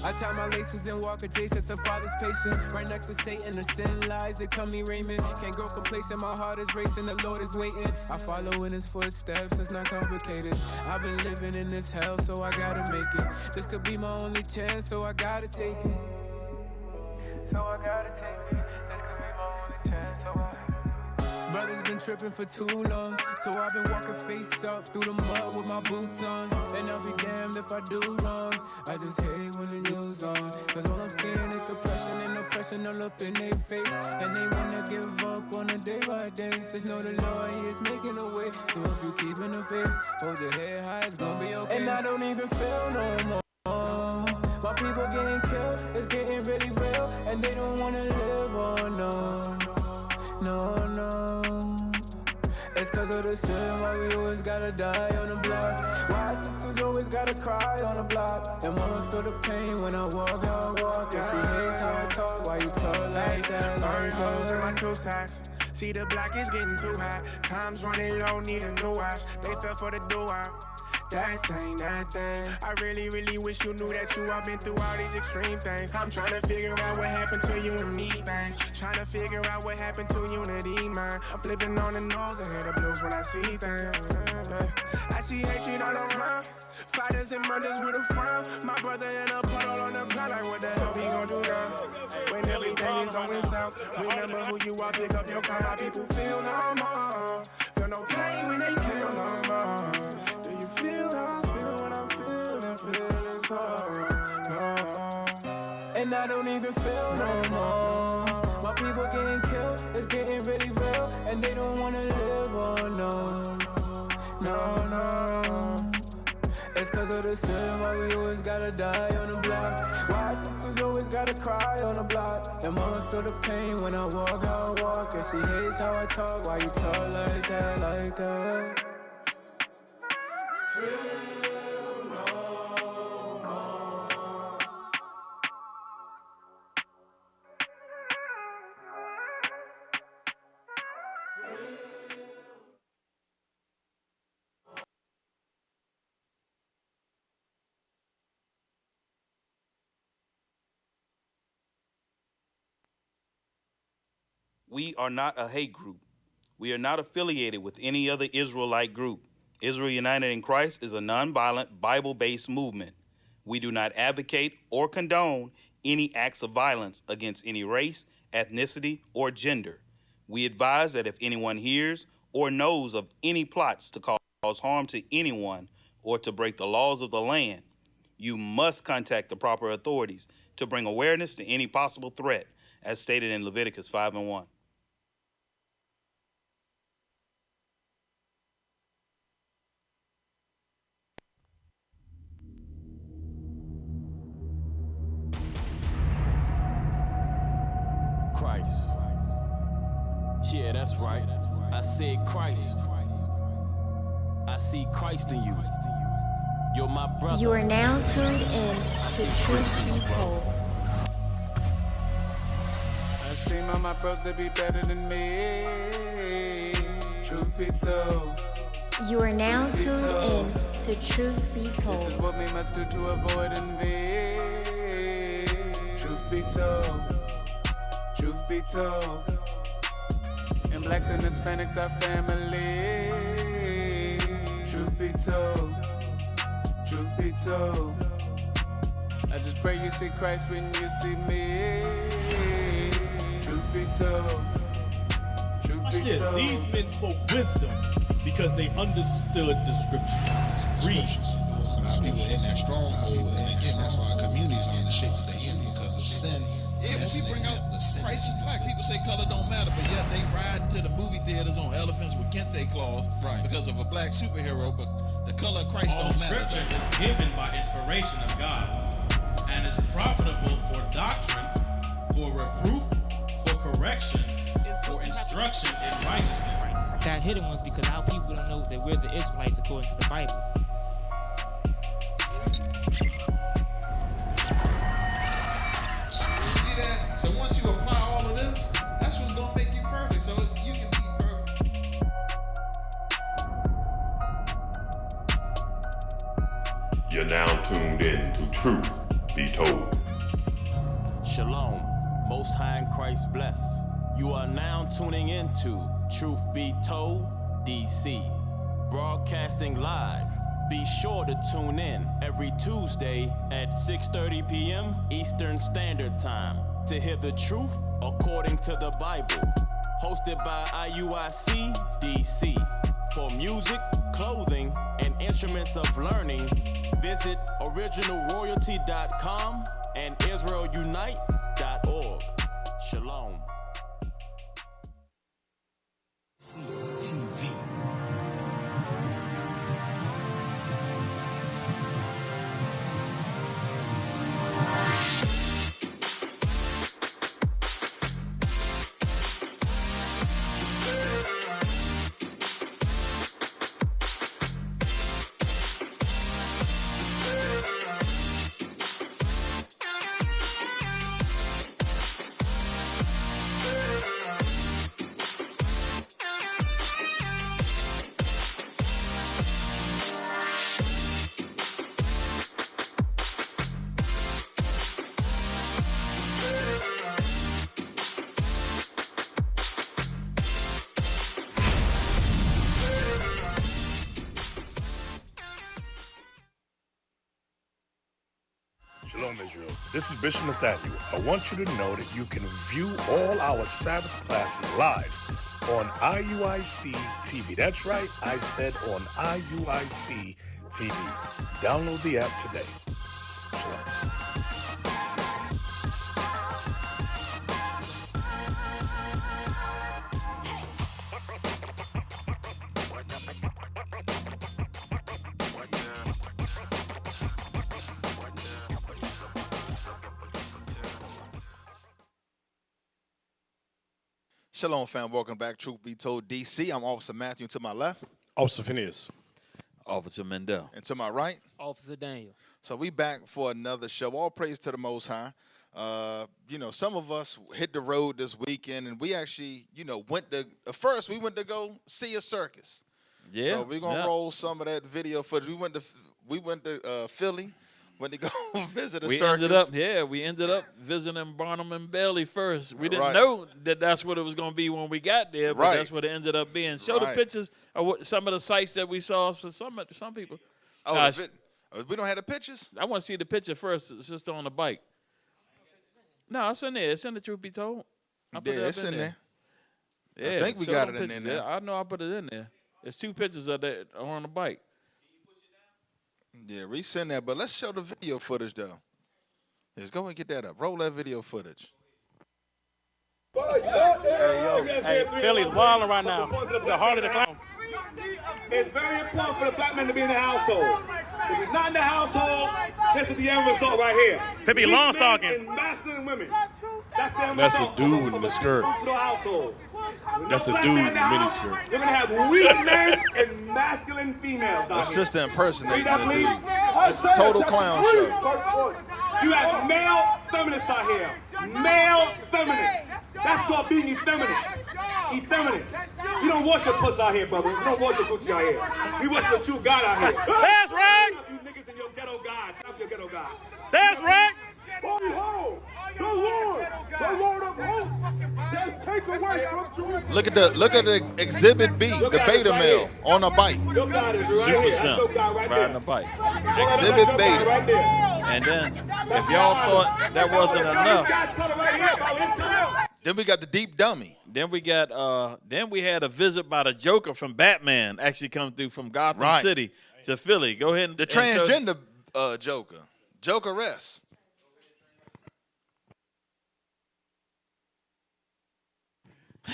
I tie my laces and walk adjacent to Father's patience. Right next to Satan, the sin lies, they call me Raymond. Can't grow complacent, my heart is racing, the Lord is waiting. I follow in his footsteps, it's not complicated. I've been living in this hell, so I gotta make it. This could be my only chance, so I gotta take it. So I gotta take it. This could be my only chance, so Brothers been tripping for too long, so I've been walking face up through the mud with my boots on. And I'll be damned if I do wrong. I just hate when the news on, cause all I'm seeing is depression and oppression all up in their face. And they wanna give up on a day by day. Just know the Lord, he is making a way. So if you keeping the faith, hold your head high, it's gonna be okay. And I don't even feel no more. My people getting killed, it's getting really real. And they don't wanna live, oh no. No, no. It's cause of the sin, why we always gotta die on the block. Why sisters always gotta cry on the block. And mama feel the pain when I walk, how I walk. And she hates how I talk, why you talk like that? Burn holes in my two sides. See the block is getting too high. Time's running low, need a new watch. They fell for the do-out. That thing. I really wish you knew that you have been through all these extreme things. I'm trying to figure out what happened to you and me things. Trying to figure out what happened to unity, man. I'm flipping on the nose and hear the blues when I see things. I see hatred all around. Fighters and murders with a frown. My brother in a puddle on the ground, like what the hell we gon' do now? When everything is going south, remember who you are, pick up your car. My people feel no more. Feel no pain when they kill no more. Do you feel how I feel when I'm feeling so no? And I don't even feel no more. My people getting killed, it's getting really real. And they don't wanna live, oh no. No, no. It's cause of the sin, why we always gotta die on the block. Why sisters always gotta cry on the block. And mama feel the pain when I walk, how I walk. And she hates how I talk, why you talk like that, like that? Feel no more. We are not a hate group. We are not affiliated with any other Israelite group. Israel United in Christ is a nonviolent, Bible-based movement. We do not advocate or condone any acts of violence against any race, ethnicity, or gender. We advise that if anyone hears or knows of any plots to cause harm to anyone or to break the laws of the land, you must contact the proper authorities to bring awareness to any possible threat, as stated in Leviticus 5:1. Christ. Yeah, that's right. I said Christ. I see Christ in you. You're my brother. You are now tuned in to Truth Be Told. I esteem all my bros to be better than me. Truth be told. You are now tuned in to Truth Be This is Told. what we must do to avoid envy. Truth be told. Truth be told. And blacks and Hispanics are family. Truth be told. Truth be told. I just pray you see Christ when you see me. Truth be told. Truth be Yes, told. these men spoke wisdom because they understood the scriptures. Read. People in that stronghold, and again, that's why communities are in the shape that they in because of sin. Yeah, when we bring out Christ is black, people say color don't matter, but yet they ride into the movie theaters on elephants with kente claws because of a black superhero, but the color of Christ All don't matter. scripture is given by inspiration of God and is profitable for doctrine, for reproof, for correction, for instruction in righteousness. That hidden ones because our people don't know that we're the Israelites according to the Bible. See that? So once you apply all of this, that's what's gonna make you perfect. So you can be perfect. You're now tuned in to Truth be told. Shalom, Most High in Christ bless. You are now tuning into Truth Be Told DC, broadcasting live. Be sure to tune in every Tuesday at 6:30 p.m. Eastern Standard Time to hear the truth according to the Bible. Hosted by IUIC DC. For music, clothing, and instruments of learning, visit originalroyalty.com and israelunite.org. Shalom. TV. Shalom, Israel. This is Bishop Nathaniel. I want you to know that you can view all our Sabbath classes live on IUIC TV. That's right, I said on IUIC TV. Download the app today. Shalom. Shalom, fam. Welcome back. Truth Be Told DC. I'm Officer Matthew. To my left, Officer Phinehas. Officer Mendel. And to my right, Officer Daniel. So we back for another show. All praise to the Most High. Some of us hit the road this weekend, and we actually, went to first. We went to go see a circus. Yeah. So we're gonna roll some of that video footage. We went to Philly. Went to go visit a circus. We ended up visiting Barnum and Bailey first. We didn't Right. know that that's what it was going to be when we got there, but Right. that's what it ended up being. Show the Right. pictures of some of the sites that we saw. So some people. Oh, we don't have the pictures? I want to see the picture first. The sister on the bike. No, it's in there. It's in the Truth Be Told. I put it up it's in there. Yeah, I think we show got them it in pictures. there. Yeah, I know I put it in there. There's two pictures of that on the bike. Yeah, resend that, but let's show the video footage, though. Let's go and get that up. Roll that video footage. Hey, Philly's wilding right now. The heart of the clown. It's very important for the black man to be in the household. If he's not in the household, this is the end result right here. They be long stalking. And masculine women. That's the end That's a result. dude in the skirt. Household. That's a Black dude man in the house, miniskirt. You're going to have weak men and masculine females out here. Assistant impersonating Read that, the please. dude. It's a total clown show. You have male feminists out here. Male feminists. That's called being effeminate. Effeminate. You don't worship puss out here, brother. You don't worship Gucci out here. We worship the true God out here. That's right. You niggas and your ghetto God. Stop your ghetto God. That's right. Behold, the Lord of hosts, shall take away from Jerusalem. Look at the exhibit B, the beta male on a bike. Your God is right Super here. That's simp your God right riding there. a bike. Exhibit beta. Right there. And then, if y'all thought that wasn't enough, Then we got the deep dummy. then we had a visit by the Joker from Batman actually come through from Gotham Right. City to Philly. Go ahead and The and show- transgender Joker. Jokeress.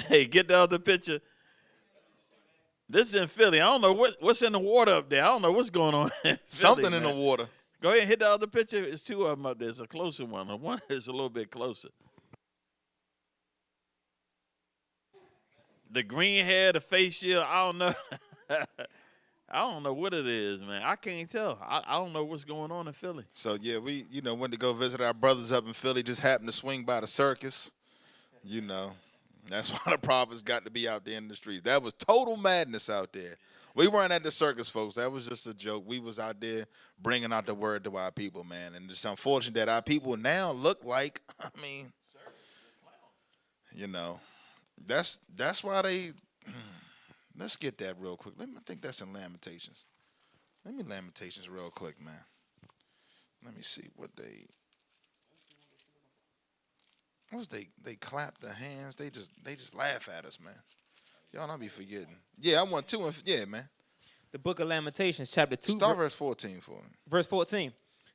Hey, get the other picture. This is in Philly. I don't know what's in the water up there. I don't know what's going on. In Philly, Something in the man. water. Go ahead and hit the other picture. It's two of them up there. It's a closer one. The one is a little bit closer. The green hair, the face shield, I don't know. I don't know what it is, man. I can't tell. I don't know what's going on in Philly. So yeah, we went to go visit our brothers up in Philly. Just happened to swing by the circus. That's why the prophets got to be out there in the streets. That was total madness out there. We weren't at the circus, folks. That was just a joke. We was out there bringing out the word to our people, man. And it's unfortunate that our people now look like, that's why they, let's get that real quick. I think that's in Lamentations. Let me Lamentations real quick, man. Let me see what they clap their hands. They just laugh at us, man. Y'all don't be forgetting. Yeah, I want 2 and yeah, man. The book of Lamentations, chapter 2. Start verse 14 for me. Verse 14.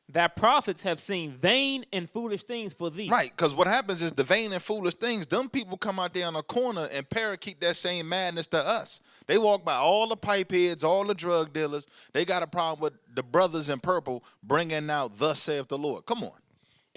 That prophets have seen vain and foolish things for thee. Right, because what happens is the vain and foolish things, them people come out there on a corner and parakeet that same madness to us. They walk by all the pipe heads, all the drug dealers. They got a problem with the brothers in purple bringing out thus saith the Lord. Come on.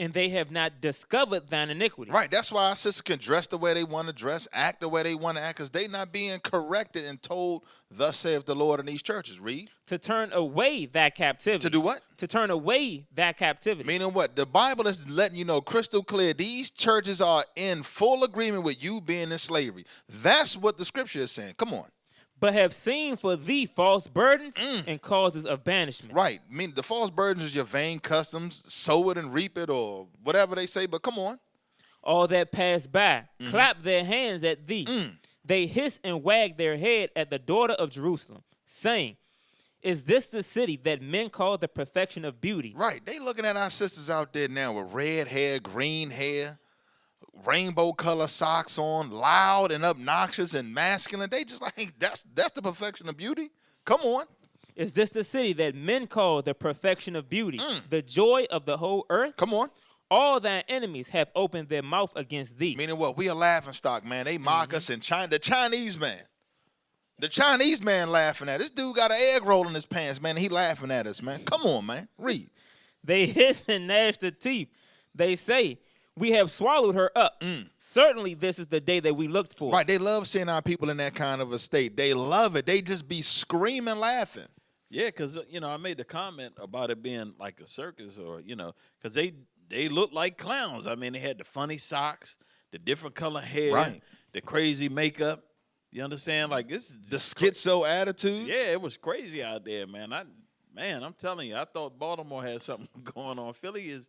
And they have not discovered thine iniquity. Right, that's why our sisters can dress the way they want to dress, act the way they want to act, because they not being corrected and told, thus saith the Lord in these churches. Read. To turn away that captivity. To do what? To turn away that captivity. Meaning what? The Bible is letting you know crystal clear, these churches are in full agreement with you being in slavery. That's what the scripture is saying. Come on. But have seen for thee false burdens and causes of banishment. Right. I mean, the false burdens is your vain customs, sow it and reap it, or whatever they say, but come on. All that pass by, clap their hands at thee. They hiss and wag their head at the daughter of Jerusalem, saying, is this the city that men call the perfection of beauty? Right. They looking at our sisters out there now with red hair, green hair, rainbow color socks on, loud and obnoxious and masculine. They just like, that's the perfection of beauty. Come on. Is this the city that men call the perfection of beauty, the joy of the whole earth? Come on. All thine enemies have opened their mouth against thee. Meaning what? We a laughing stock, man. They mock us in China. The Chinese man laughing at us. This dude got an egg roll in his pants, man. He laughing at us, man. Come on, man. Read. They hiss and gnash their teeth. They say, we have swallowed her up. Certainly this is the day that we looked for. Right, they love seeing our people in that kind of a state. They love it. They just be screaming, laughing. Yeah, because, I made the comment about it being like a circus or, because they look like clowns. I mean, they had the funny socks, the different color hair, right, the crazy makeup. You understand? Like, this is the schizo attitudes. Yeah, it was crazy out there, man. I'm telling you, I thought Baltimore had something going on. Philly is...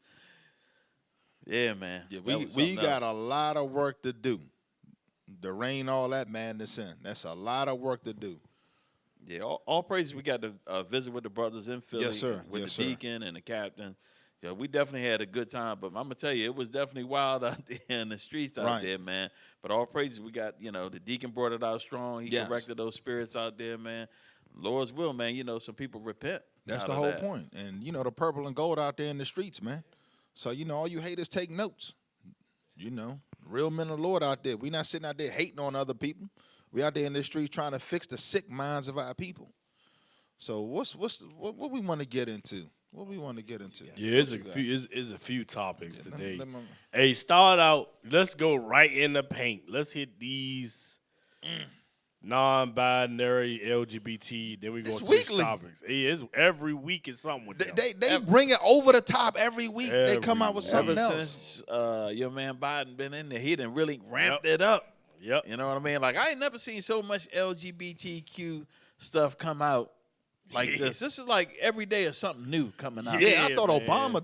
Yeah, man. Yeah, we got a lot of work to do to rein all that madness in. That's a lot of work to do. Yeah, all praises. We got to visit with the brothers in Philly. Yes, sir. With yes, the deacon and the captain. Yeah, we definitely had a good time. But I'm going to tell you, it was definitely wild out there in the streets out there, man. But all praises, we got, the deacon brought it out strong. He corrected those spirits out there, man. Lord's will, man. Some people repent. That's the whole point. And, the purple and gold out there in the streets, man. So, all you haters take notes. Real men of the Lord out there. We not sitting out there hating on other people. We out there in the streets trying to fix the sick minds of our people. So what we want to get into? What we want to get into? Yeah, it's a few topics today. Hey, start out. Let's go right in the paint. Let's hit these non-binary LGBT. Then we go switch topics. It's every week is something with them. They bring it over the top every week. They come out with something else. Since your man Biden been in there, he done really ramped it up. Yep. You know what I mean? Like, I ain't never seen so much LGBTQ stuff come out like this. This is like every day is something new coming out. Yeah, I thought Obama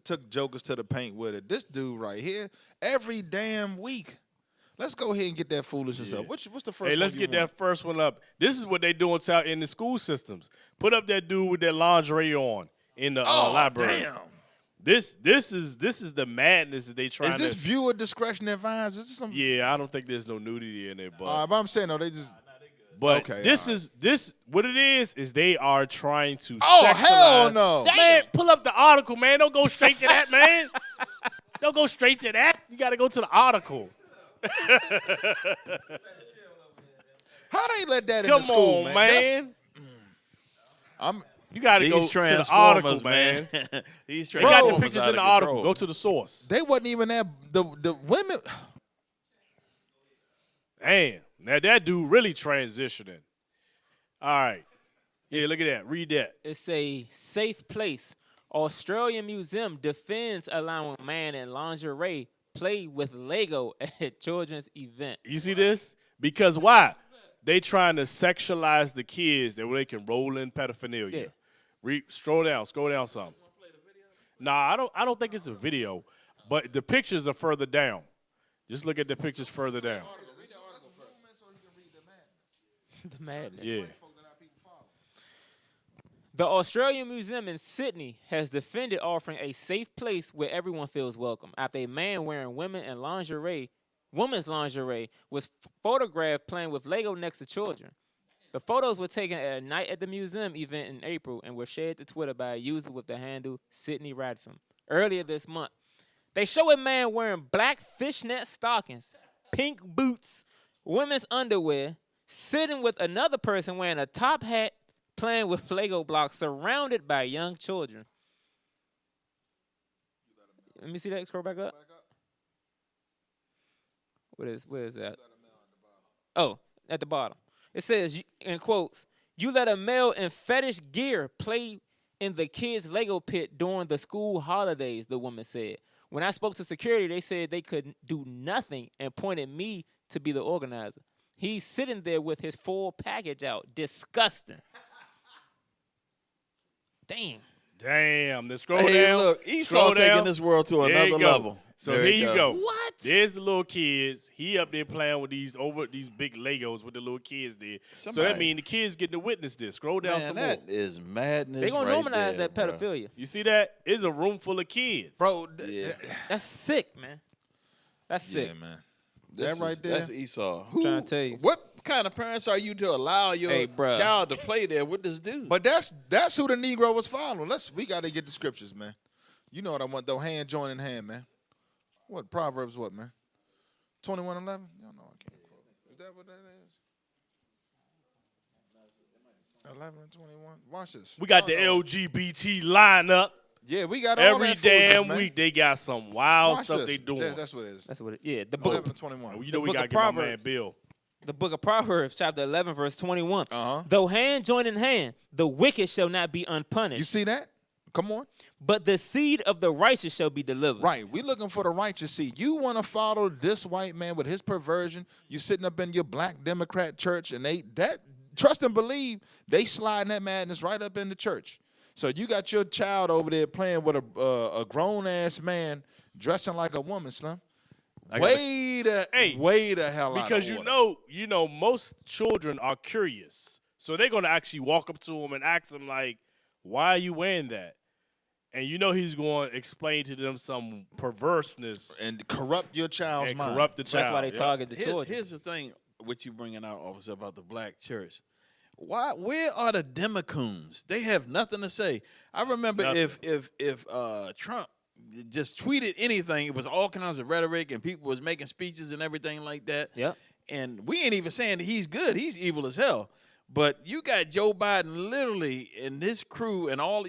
took jokers to the paint with it. This dude right here, every damn week. Let's go ahead and get that foolishness up. What's the first one? Hey, let's get that first one up. This is what they doing out in the school systems. Put up that dude with that lingerie on in the library. Damn. This is the madness that they trying to. Is this viewer discretion advised? Is this some? Yeah, I don't think there's no nudity in there, but but I'm saying they just. But okay, this what it is they are trying to. Oh hell no! Man, pull up the article, man. Don't go straight to that, man. Don't go straight to that. You got to go to the article. How they let that in the school, man? You got to go to the article, man. They got the pictures in the article. Go to the source. They wasn't even there. The women. Damn. Now that dude really transitioning. All right. Yeah, look at that. Read that. It's a safe place. Australian Museum defends allowing man in lingerie play with Lego at children's event. You see this? Because why? They trying to sexualize the kids that way they can roll in pedophilia. Yeah. Scroll down some. Nah, I don't think it's a video, but the pictures are further down. Just look at the pictures further down. The madness. Yeah. The Australian Museum in Sydney has defended offering a safe place where everyone feels welcome after a man wearing women's lingerie was photographed playing with Lego next to children. The photos were taken at a Night at the Museum event in April and were shared to Twitter by a user with the handle Sydney Radfin. Earlier this month, they show a man wearing black fishnet stockings, pink boots, women's underwear, sitting with another person wearing a top hat, playing with Lego blocks surrounded by young children. Let me see that. Scroll back up. Where is that? Oh, at the bottom. It says, in quotes, "You let a male in fetish gear play in the kids' Lego pit during the school holidays," the woman said. When I spoke to security, they said they could do nothing and pointed me to be the organizer. He's sitting there with his full package out. Disgusting. Damn. Let's scroll down. Look, Esau taking this world to another level. So here you go. What? There's the little kids. He up there playing with these big Legos with the little kids there. So that means the kids getting to witness this. Scroll down some more. That is madness. They're gonna normalize there, that pedophilia. You see that? It's a room full of kids. Bro, that's sick, man. That's sick. Yeah, man. That's Esau. I'm trying to tell you. What kind of parents are you to allow your child to play there with this dude? But that's who the Negro was following. We got to get the scriptures, man. You know what I want, though. Hand join in hand, man. What? Proverbs what, man? 21:11? Y'all know I can't quote it. Is that what that is? 11 and 21. Watch this. We got the LGBT lineup. Yeah, we got all every that damn man. week. They got some wild Watch stuff this. they doing. Yeah, that's what it is. That's what it is. Yeah, the book. 11 and 21. You know we got to get my man Bill. The book of Proverbs, chapter 11, verse 21. Though hand join in hand, the wicked shall not be unpunished. You see that? Come on. But the seed of the righteous shall be delivered. Right. We're looking for the righteous seed. You want to follow this white man with his perversion. You sitting up in your black Democrat church, and trust and believe, they sliding that madness right up in the church. So you got your child over there playing with a grown-ass man dressing like a woman, Slim. Way the hell out because of order. you know, most children are curious. So they're going to actually walk up to him and ask him, like, why are you wearing that? And you know he's going to explain to them some perverseness. And corrupt your child's mind. Corrupt the child. That's why they target the children. Here's the thing, what you bringing out, officer, about the black church. Where are the Democrats? They have nothing to say. I remember if Trump just tweeted anything, it was all kinds of rhetoric and people was making speeches and everything like that. Yep. And we ain't even saying that he's good. He's evil as hell. But you got Joe Biden literally and his crew and all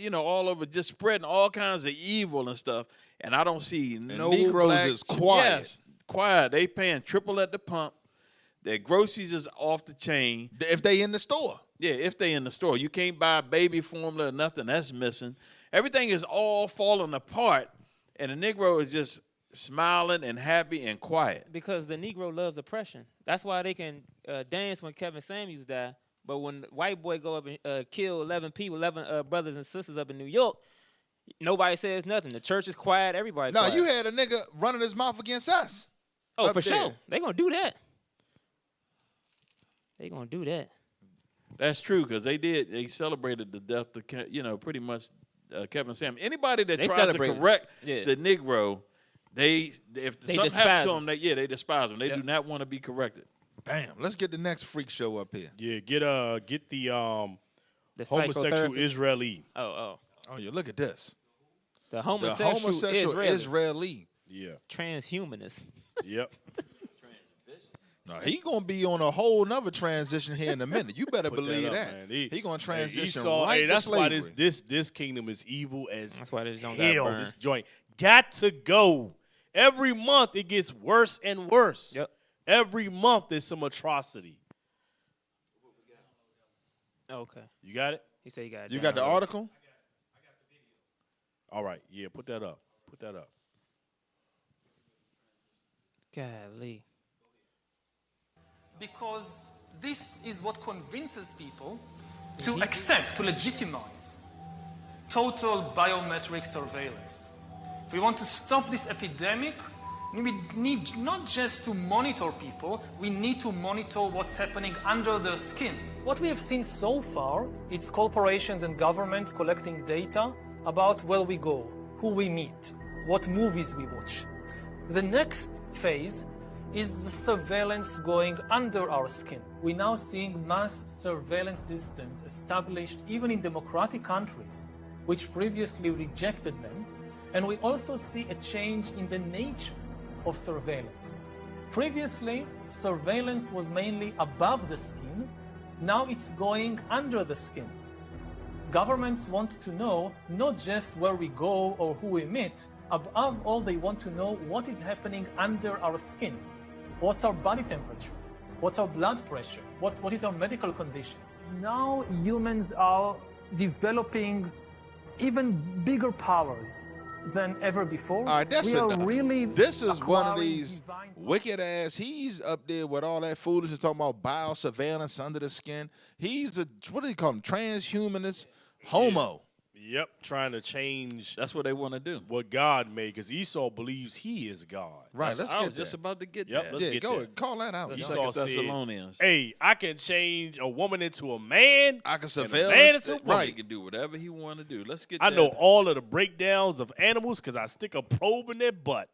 over just spreading all kinds of evil and stuff. And I don't see no Negroes black is quiet. Yes, quiet. They paying triple at the pump. Their groceries is off the chain. If they in the store. Yeah, if they in the store. You can't buy baby formula or nothing. That's missing. Everything is all falling apart. And the Negro is just smiling and happy and quiet. Because the Negro loves oppression. That's why they can dance when Kevin Samuels died. But when white boy go up and kill 11 people, 11 brothers and sisters up in New York, nobody says nothing. The church is quiet. Everybody quiet. No, you had a nigga running his mouth against us. Oh, for sure. They going to do that. They going to do that. That's true, because they celebrated the death of, pretty much Kevin Samuels. Anybody that tries to correct the Negro, if something happens to them, they despise them. They do not want to be corrected. Damn, let's get the next freak show up here. Yeah, get the homosexual Israeli. Oh, yeah, look at this. The homosexual Israeli. Yeah. Transhumanist. Yep. No, he gonna be on a whole nother transition here in a minute. You better believe that. He gonna transition right that's to slavery. Why this kingdom is evil as that's why this joint hell. got burned. This joint got to go. Every month it gets worse and worse. Yep. Every month there's some atrocity. Okay. You got it? He said he got it. You got the article? All right. Yeah, put that up. Put that up. Golly. Because this is what convinces people to accept, to legitimize total biometric surveillance. If we want to stop this epidemic, we need not just to monitor people, we need to monitor what's happening under their skin. What we have seen so far, it's corporations and governments collecting data about where we go, who we meet, what movies we watch. The next phase is the surveillance going under our skin. We're now seeing mass surveillance systems established even in democratic countries, which previously rejected them. And we also see a change in the nature of surveillance. Previously, surveillance was mainly above the skin. Now it's going under the skin. Governments want to know not just where we go or who we meet. Above all, they want to know what is happening under our skin. What's our body temperature? What's our blood pressure? What is our medical condition? Now humans are developing even bigger powers than ever before. All right, that's we are enough. really This is one of acquiring these divine wicked ass. He's up there with all that foolishness talking about biosurveillance under the skin. He's a, what do you call him? Transhumanist homo. Yep, trying to change. That's what they want to do. What God made, because Esau believes he is God. Right, let's I get was just about to get Yep, there. let's Yeah, get go there. ahead. Call that out. Esau said, Thessalonians. hey, I can change a woman into a man. I can and a surveil man us- into a woman. right. He can do whatever he want to do. Let's get I that. know all of the breakdowns of animals because I stick a probe in their butt.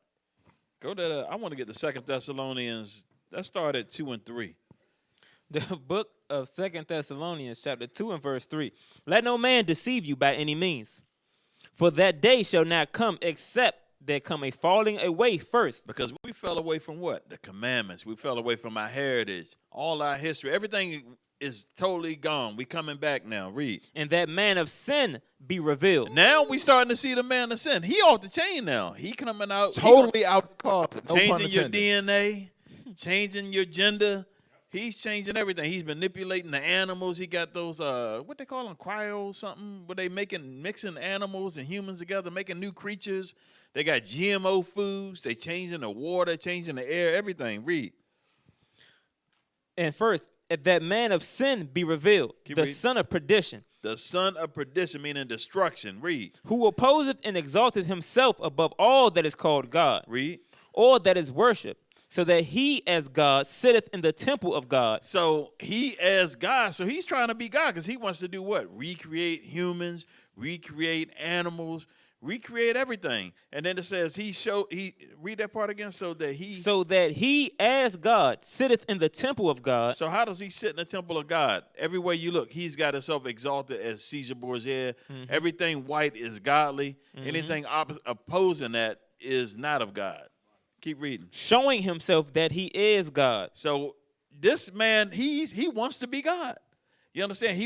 Go to. I want to get the 2 Thessalonians. That started at 2 and 3. The book of 2 Thessalonians, chapter 2 and verse 3. Let no man deceive you by any means. For that day shall not come except there come a falling away first. Because we fell away from what? The commandments. We fell away from our heritage, all our history. Everything is totally gone. We coming back now. Read. And that man of sin be revealed. Now we starting to see the man of sin. He off the chain now. He coming out. Totally out the closet. No pun changing your intended. DNA, changing your gender. He's changing everything. He's manipulating the animals. He got those what they call them, cryo something, where they mixing animals and humans together, making new creatures. They got GMO foods. They changing the water, changing the air, everything. Read. And first, that man of sin be revealed, Keep the reading. son of perdition, The son of perdition, meaning destruction. Read. who opposeth and exalteth himself above all that is called God, Read. or that is worshipped, so that he as God sitteth in the temple of God. So he as God, so he's trying to be God because he wants to do what? Recreate humans, recreate animals, recreate everything. And then it says read that part again, so that he as God sitteth in the temple of God. So how does he sit in the temple of God? Everywhere you look, he's got himself exalted as Caesar Borgia. Everything white is godly. Anything opposing that is not of God. Keep reading. Showing himself that he is God. So this man, he wants to be God. You understand?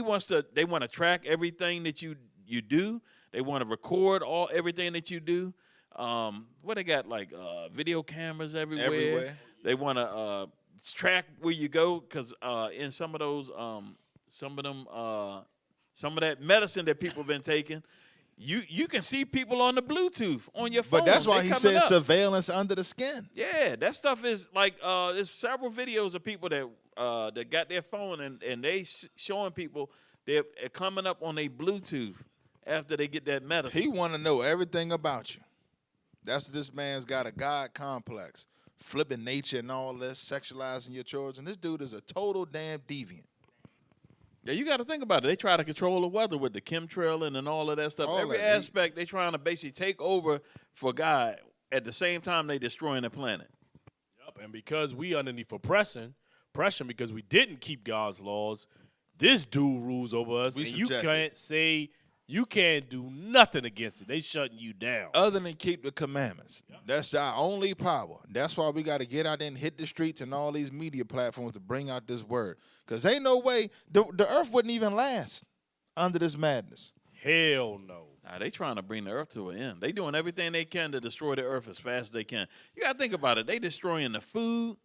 They want to track everything that you do. They want to record everything that you do. What they got, like video cameras everywhere. They want to track where you go because in some of that medicine that people have been taking, you can see people on the Bluetooth on your phone. But that's why They he coming said up. surveillance under the skin. Yeah, that stuff is like there's several videos of people that got their phone and they showing people they're coming up on a Bluetooth after they get that medicine. He want to know everything about you. That's this man's got a God complex, flipping nature and all this, sexualizing your children. This dude is a total damn deviant. Yeah, you got to think about it. They try to control the weather with the chemtrailing and all of that stuff. Every aspect, they trying to basically take over for God. At the same time, they destroying the planet. Yep, and because we underneath oppression because we didn't keep God's laws, this dude rules over us, and you can't do nothing against it. They shutting you down. Other than keep the commandments. Yep. That's our only power. That's why we got to get out there and hit the streets and all these media platforms to bring out this word. Because ain't no way, the earth wouldn't even last under this madness. Hell no. Nah, they trying to bring the earth to an end. They doing everything they can to destroy the earth as fast as they can. You got to think about it. They destroying the food.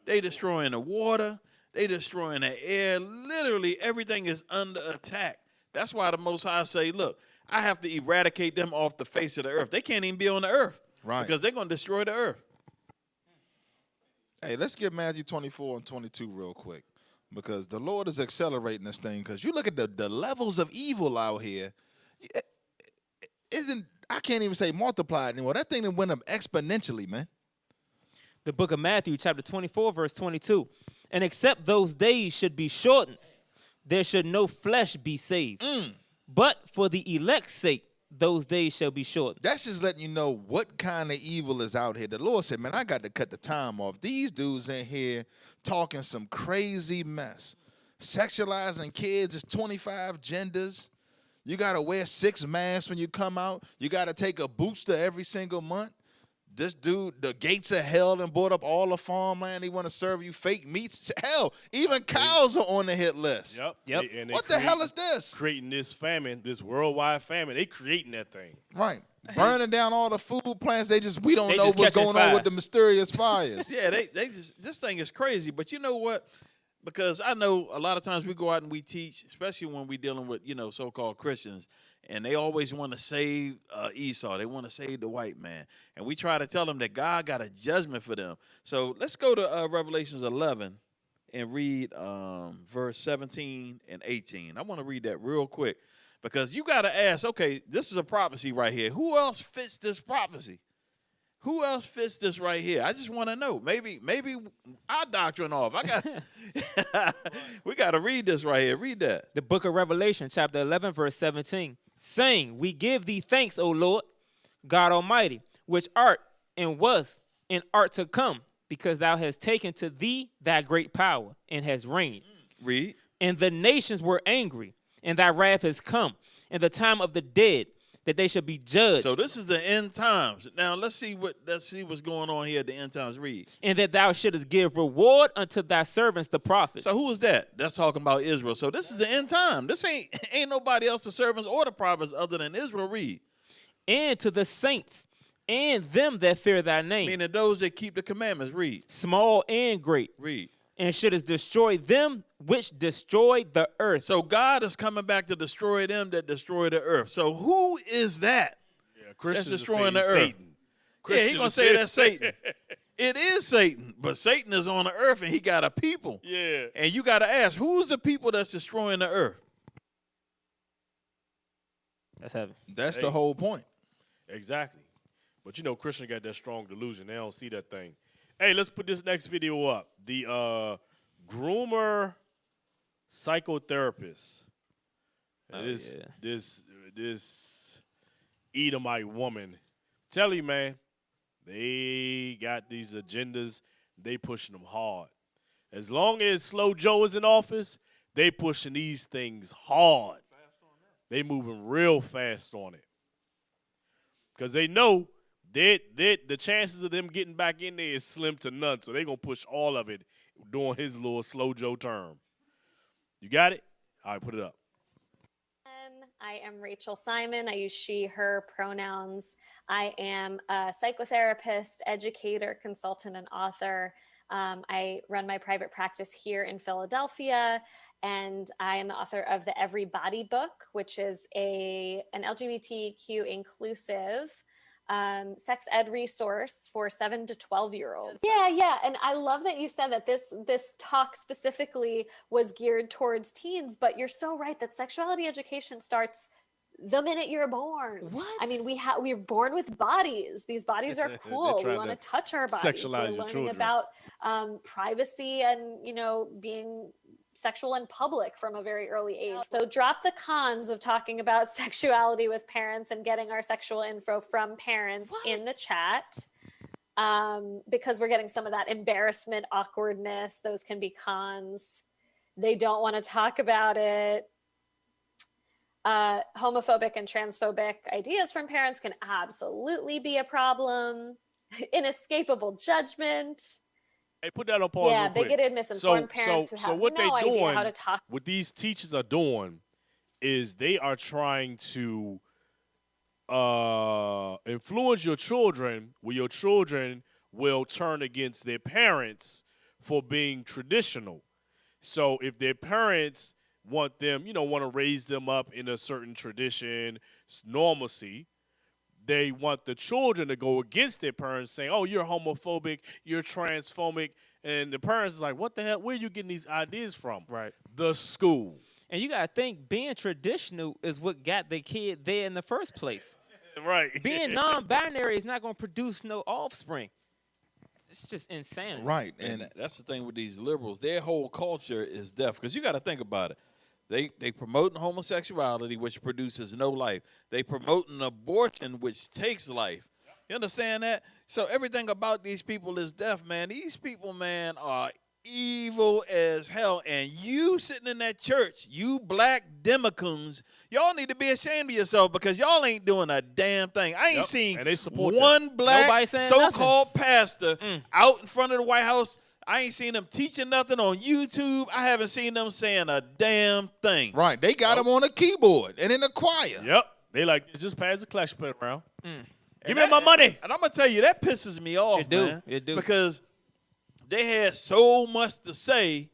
They destroying the water. They destroying the air. Literally everything is under attack. That's why the Most High say, look, I have to eradicate them off the face of the earth. They can't even be on the earth. Right. Because they're going to destroy the earth. Hey, let's get Matthew 24 and 22 real quick, because the Lord is accelerating this thing. Because you look at the levels of evil out here, I can't even say multiplied anymore. That thing went up exponentially, man. The book of Matthew, chapter 24, verse 22. And except those days should be shortened, there should no flesh be saved. But for the elect's sake, those days shall be shortened. That's just letting you know what kind of evil is out here. The Lord said, man, I got to cut the time off. These dudes in here talking some crazy mess. Sexualizing kids is 25 genders. You got to wear 6 masks when you come out. You got to take a booster every single month. This dude, the gates of hell, and bought up all the farmland. They want to serve you fake meats. Hell, even cows are on the hit list. Yep. What the hell is this? Creating this famine, this worldwide famine. They creating that thing. Right. Burning down all the food plants. We don't know what's going on with the mysterious fires. Yeah, they just, this thing is crazy. But you know what? Because I know a lot of times we go out and we teach, especially when we're dealing with, so-called Christians, and they always want to save Esau. They want to save the white man. And we try to tell them that God got a judgment for them. So let's go to Revelations 11 and read verse 17 and 18. I want to read that real quick, because you got to ask, okay, this is a prophecy right here. Who else fits this prophecy? Who else fits this right here? I just want to know. Maybe our doctrine off. We got to read this right here. Read that. The book of Revelation, chapter 11, verse 17. Saying, we give thee thanks, O Lord, God Almighty, which art and was and art to come, because thou hast taken to thee thy great power and hast reigned. Read. And the nations were angry, and thy wrath is come, and the time of the dead, that they should be judged. So this is the end times. Now let's see what's going on here at the end times. Read. And that thou shouldest give reward unto thy servants the prophets. So who is that? That's talking about Israel. So this is the end time. This ain't nobody else the servants or the prophets other than Israel. Read. And to the saints and them that fear thy name. Meaning those that keep the commandments. Read. Small and great. Read. And shouldest destroy them which destroy the earth. So God is coming back to destroy them that destroy the earth. So who is that? Yeah, Christians that's destroying the earth. Satan. Yeah, he's gonna say that's Satan. It is Satan, but Satan is on the earth and he got a people. Yeah. And you got to ask, who's the people that's destroying the earth? That's heavy. That's the whole point. Exactly. But Christians got that strong delusion. They don't see that thing. Hey, let's put this next video up. The groomer psychotherapist. This Edomite woman. Tell you, man, they got these agendas. They pushing them hard. As long as Slow Joe is in office, they pushing these things hard. They moving real fast on it. Because they know the chances of them getting back in there is slim to none, so they're going to push all of it during his little Slow Joe term. You got it? All right, put it up. I am Rachel Simon. I use she, her pronouns. I am a psychotherapist, educator, consultant, and author. I run my private practice here in Philadelphia, and I am the author of the Every Body book, which is an LGBTQ inclusive sex ed resource for 7 to 12-year-olds. Yeah. And I love that you said that this talk specifically was geared towards teens, but you're so right that sexuality education starts the minute you're born. What? I mean, we're born with bodies. These bodies are cool. We want to touch our bodies. We're learning about privacy and, being sexual in public from a very early age. So drop the cons of talking about sexuality with parents and getting our sexual info from parents in the chat, because we're getting some of that embarrassment, awkwardness. Those can be cons. They don't want to talk about it. Homophobic and transphobic ideas from parents can absolutely be a problem. Inescapable judgment. Hey, put that on pause. Yeah, bigoted, misinformed parents who have no idea how to talk. What these teachers are doing is they are trying to influence your children, where your children will turn against their parents for being traditional. So if their parents want to raise them up in a certain tradition, normalcy, they want the children to go against their parents, saying, "Oh, you're homophobic, you're transphobic," and the parents is like, "What the hell? Where are you getting these ideas from?" Right. The school. And you gotta think, being traditional is what got the kid there in the first place. Right. Being non-binary is not gonna produce no offspring. It's just insanity. Right. And that's the thing with these liberals. Their whole culture is deaf. Because you got to think about it. They promoting homosexuality, which produces no life. They promoting abortion, which takes life. You understand that? So everything about these people is deaf, man. These people, man, are evil as hell. And you sitting in that church, you black Democrats, y'all need to be ashamed of yourself because y'all ain't doing a damn thing. I ain't seen and they support one that. black so-called pastor out in front of the White House. I ain't seen them teaching nothing on YouTube. I haven't seen them saying a damn thing. Right. They got them on a keyboard and in the choir. Yep. They like, just pass the clash plate around. Give me my money. And I'm going to tell you, that pisses me off, man. It do. Because they had so much to say,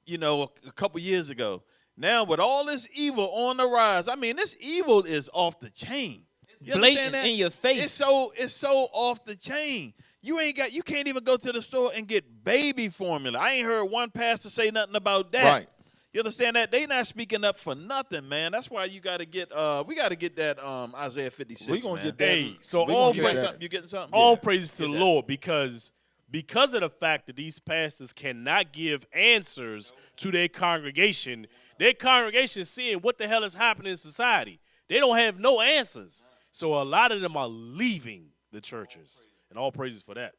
you know, a couple years ago. Now, with all this evil on the rise, I mean, this evil is off the chain. You blatant in your face. It's so off the chain. You can't even go to the store and get baby formula. I ain't heard one pastor say nothing about that. Right. You understand that? They not speaking up for nothing, man. That's why you got to get we got to get that Isaiah 56. We gonna get that. Hey, so We all gonna get praise, that. You getting something? all Yeah. praises to Get the that. Lord because of the fact that these pastors cannot give answers to their congregation is seeing what the hell is happening in society. They don't have no answers. So a lot of them are leaving the churches. And all praises for that.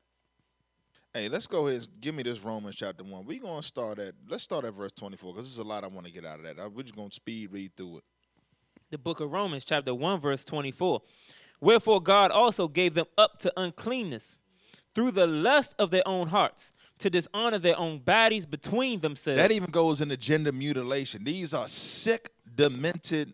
Hey, let's go ahead and give me this Romans chapter 1. Let's start at verse 24 because there's a lot I want to get out of that. We're just going to speed read through it. The book of Romans, chapter 1, verse 24. Wherefore God also gave them up to uncleanness through the lust of their own hearts, to dishonor their own bodies between themselves. That even goes into gender mutilation. These are sick, demented,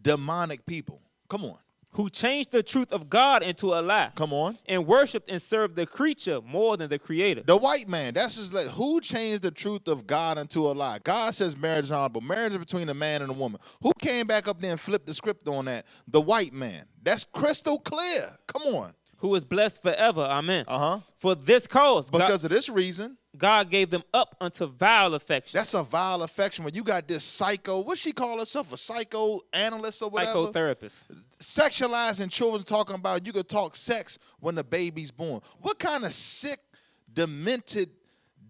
demonic people. Come on. Who changed the truth of God into a lie. Come on. And worshiped and served the creature more than the creator. The white man, that's just like, who changed the truth of God into a lie? God says marriage is honorable. Marriage is between a man and a woman. Who came back up there and flipped the script on that? The white man. That's crystal clear. Come on. Who is blessed forever. Amen. Uh-huh. For this cause. Because of this reason. God gave them up unto vile affection. That's a vile affection when you got this psycho, what she call herself, a psychoanalyst or whatever? Psychotherapist. Sexualizing children, talking about you could talk sex when the baby's born. What kind of sick, demented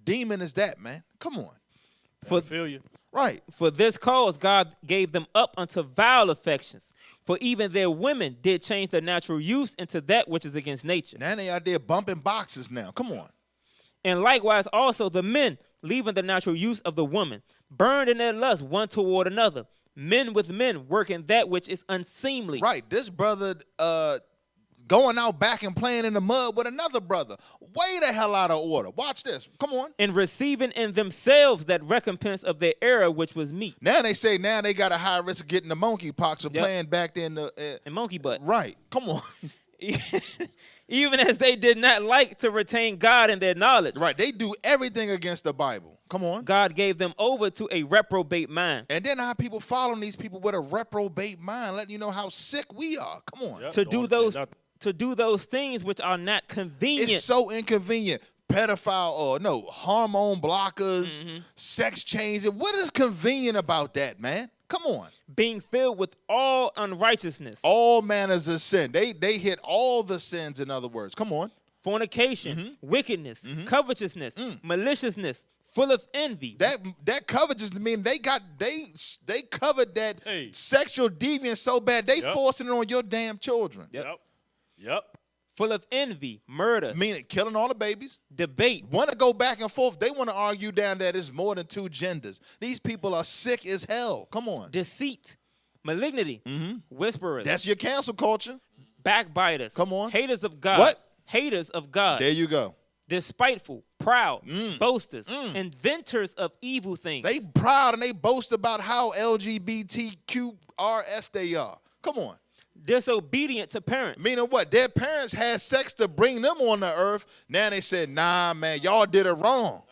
demon is that, man? Come on. I feel you. Right. For this cause God gave them up unto vile affections. For even their women did change their natural use into that which is against nature. Now they out there bumping boxes now. Come on. And likewise also the men, leaving the natural use of the woman, burned in their lust one toward another, men with men working that which is unseemly. Right. This brother going out back and playing in the mud with another brother. Way the hell out of order. Watch this. Come on. And receiving in themselves that recompense of their error which was meat. Now they say now they got a high risk of getting the monkeypox of playing back there in the monkey butt. Right. Come on. Even as they did not like to retain God in their knowledge. Right. They do everything against the Bible. Come on. God gave them over to a reprobate mind. And then how people following these people with a reprobate mind, letting you know how sick we are. Come on. To do those things which are not convenient. It's so inconvenient. Pedophile or hormone blockers, sex changes. What is convenient about that, man? Come on. Being filled with all unrighteousness. All manners of sin. They hit all the sins, in other words. Come on. Fornication, wickedness, covetousness, maliciousness, full of envy. That covetousness mean they covered that sexual deviance so bad they forcing it on your damn children. Yep. Full of envy, murder. Meaning killing all the babies. Debate. Want to go back and forth. They want to argue down that it's more than two genders. These people are sick as hell. Come on. Deceit, malignity, whisperers. That's your cancel culture. Backbiters. Come on. Haters of God. What? Haters of God. There you go. Despiteful, proud, boasters, inventors of evil things. They proud and they boast about how LGBTQRS they are. Come on. Disobedient to parents. Meaning what? Their parents had sex to bring them on the earth. Now they said, nah, man, y'all did it wrong.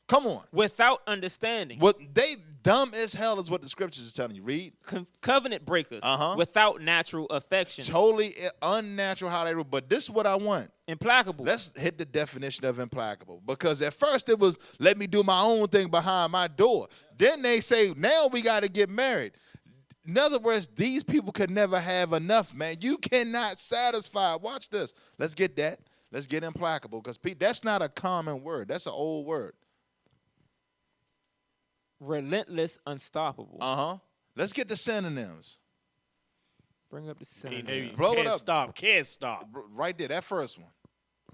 Come on. Without understanding. What they Dumb as hell is what the scriptures is telling you. Read. Covenant breakers without natural affection. Totally unnatural how they rule. But this is what I want. Implacable. Let's hit the definition of implacable. Because at first it was, let me do my own thing behind my door. Then they say, now we got to get married. In other words, these people could never have enough, man. You cannot satisfy. Watch this. Let's get that. Let's get implacable. Because that's not a common word. That's an old word. Relentless, unstoppable. Let's get the synonyms. Bring up the synonyms. Blow it up. Can't stop. Right there, that first one.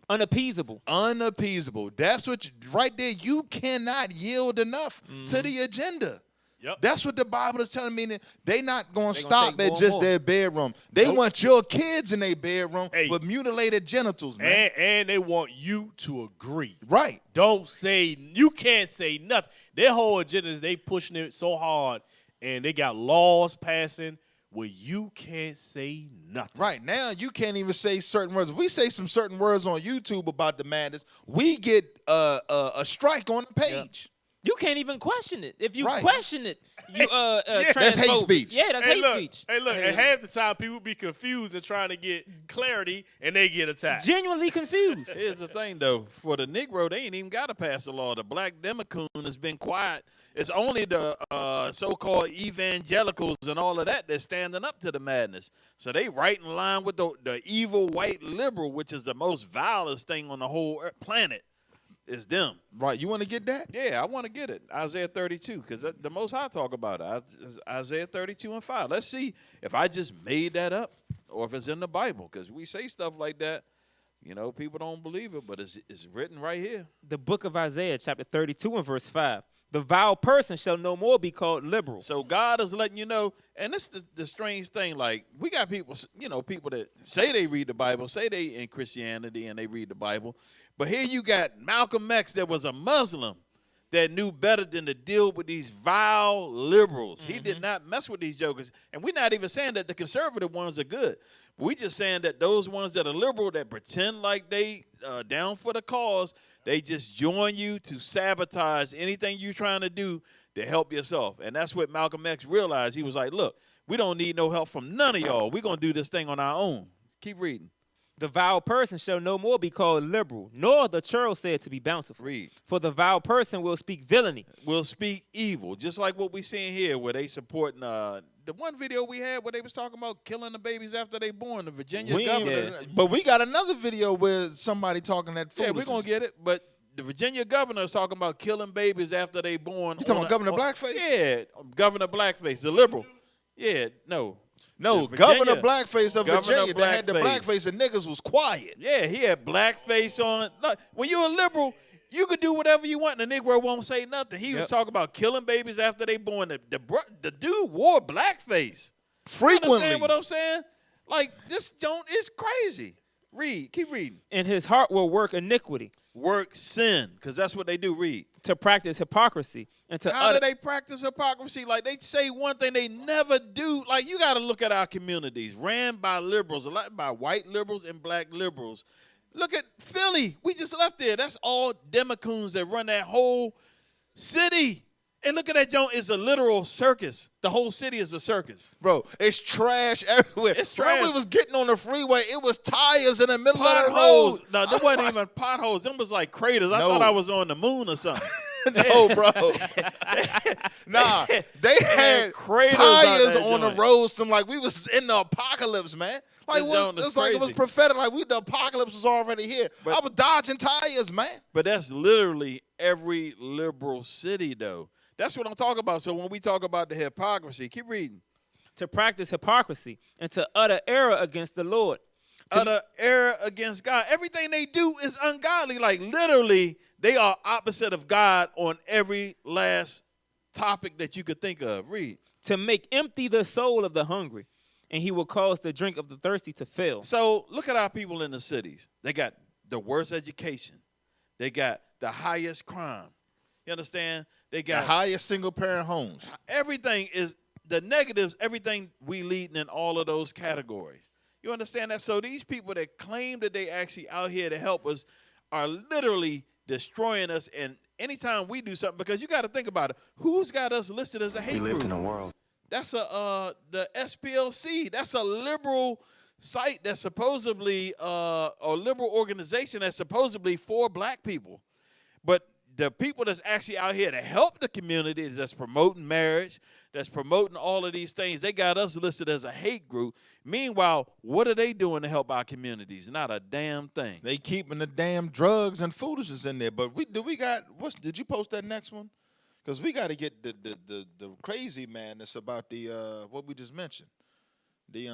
Unappeasable. Unappeasable. That's what, right there, you cannot yield enough to the agenda. Yep. That's what the Bible is telling me. They not going to stop at just their bedroom. They want your kids in their bedroom with mutilated genitals, man. And they want you to agree. Right. You can't say nothing. Their whole agenda is they pushing it so hard, and they got laws passing where you can't say nothing. Right. Now you can't even say certain words. If we say some certain words on YouTube about the madness, we get a strike on the page. You can't even question it. If you question it, you that's hate speech. Yeah, that's hate speech. Hey, look, and half the time people be confused and trying to get clarity, and they get attacked. Genuinely confused. Here's the thing, though. For the Negro, they ain't even got to pass the law. The black Democrat has been quiet. It's only the so-called evangelicals and all of that that's standing up to the madness. So they right in line with the evil white liberal, which is the most vilest thing on the whole planet. It's them. Right. You want to get that? Yeah, I want to get it. Isaiah 32, because the Most High talk about it. Isaiah 32:5. Let's see if I just made that up or if it's in the Bible, because we say stuff like that. You know, people don't believe it, but it's written right here. The book of Isaiah, chapter 32 and verse 5. The vile person shall no more be called liberal. So God is letting you know, and this is the strange thing. Like, we got people, people that say they read the Bible, say they in Christianity and they read the Bible. But here you got Malcolm X that was a Muslim that knew better than to deal with these vile liberals. He did not mess with these jokers. And we're not even saying that the conservative ones are good. We just saying that those ones that are liberal, that pretend like they down for the cause, they just join you to sabotage anything you're trying to do to help yourself. And that's what Malcolm X realized. He was like, look, we don't need no help from none of y'all. We're going to do this thing on our own. Keep reading. The vile person shall no more be called liberal, nor the churl said to be bountiful. Read. For the vile person will speak villainy. Will speak evil, just like what we seeing here, where they supporting the one video we had where they was talking about killing the babies after they born, the Virginia governor. But we got another video where somebody talking that foolishness. Yeah, we're going to get it, but the Virginia governor is talking about killing babies after they born. You talking about Governor Blackface? Yeah, Governor Blackface, the liberal. Yeah, no, Governor Blackface of Virginia that had the Blackface. blackface and niggas was quiet. Yeah, he had blackface on. Look, when you're a liberal, you could do whatever you want, and the Negro won't say nothing. He was talking about killing babies after they born. The dude wore blackface. Frequently. You understand what I'm saying? Like, it's crazy. Read, keep reading. And his heart will work iniquity. Work sin, because that's what they do. Read. To practice hypocrisy. And to How do they practice hypocrisy? Like, they say one thing they never do. Like, you got to look at our communities ran by liberals, a lot by white liberals and black liberals. Look at Philly. We just left there. That's all Democrats that run that whole city. And look at that joint. It's a literal circus. The whole city is a circus. Bro, it's trash everywhere. It's trash. When we was getting on the freeway, it was tires in the middle of the Potholes. road. No, there wasn't even potholes. Them was like craters. I thought I was on the moon or something. No, bro. Nah, they had tires on the road. Like we was in the apocalypse, man. Like it was prophetic. Like the apocalypse was already here. I was dodging tires, man. But that's literally every liberal city, though. That's what I'm talking about. So when we talk about the hypocrisy, keep reading. To practice hypocrisy and to utter error against the Lord. Utter error against God. Everything they do is ungodly. Like literally, they are opposite of God on every last topic that you could think of. Read. To make empty the soul of the hungry, and he will cause the drink of the thirsty to fail. So look at our people in the cities. They got the worst education. They got the highest crime. You understand? They got the highest single-parent homes. Everything is the negatives. Everything we leading in all of those categories. You understand that? So these people that claim that they actually out here to help us are literally destroying us and anytime we do something, because you got to think about it. Who's got us listed as a hate group? We lived in a world. That's the SPLC. That's a liberal site that's supposedly a liberal organization that's supposedly for black people. But the people that's actually out here to help the community, that's promoting marriage, that's promoting all of these things, they got us listed as a hate group. Meanwhile, what are they doing to help our communities? Not a damn thing. They keeping the damn drugs and foolishness in there. But did you post that next one? Because we got to get the crazy madness about the what we just mentioned. The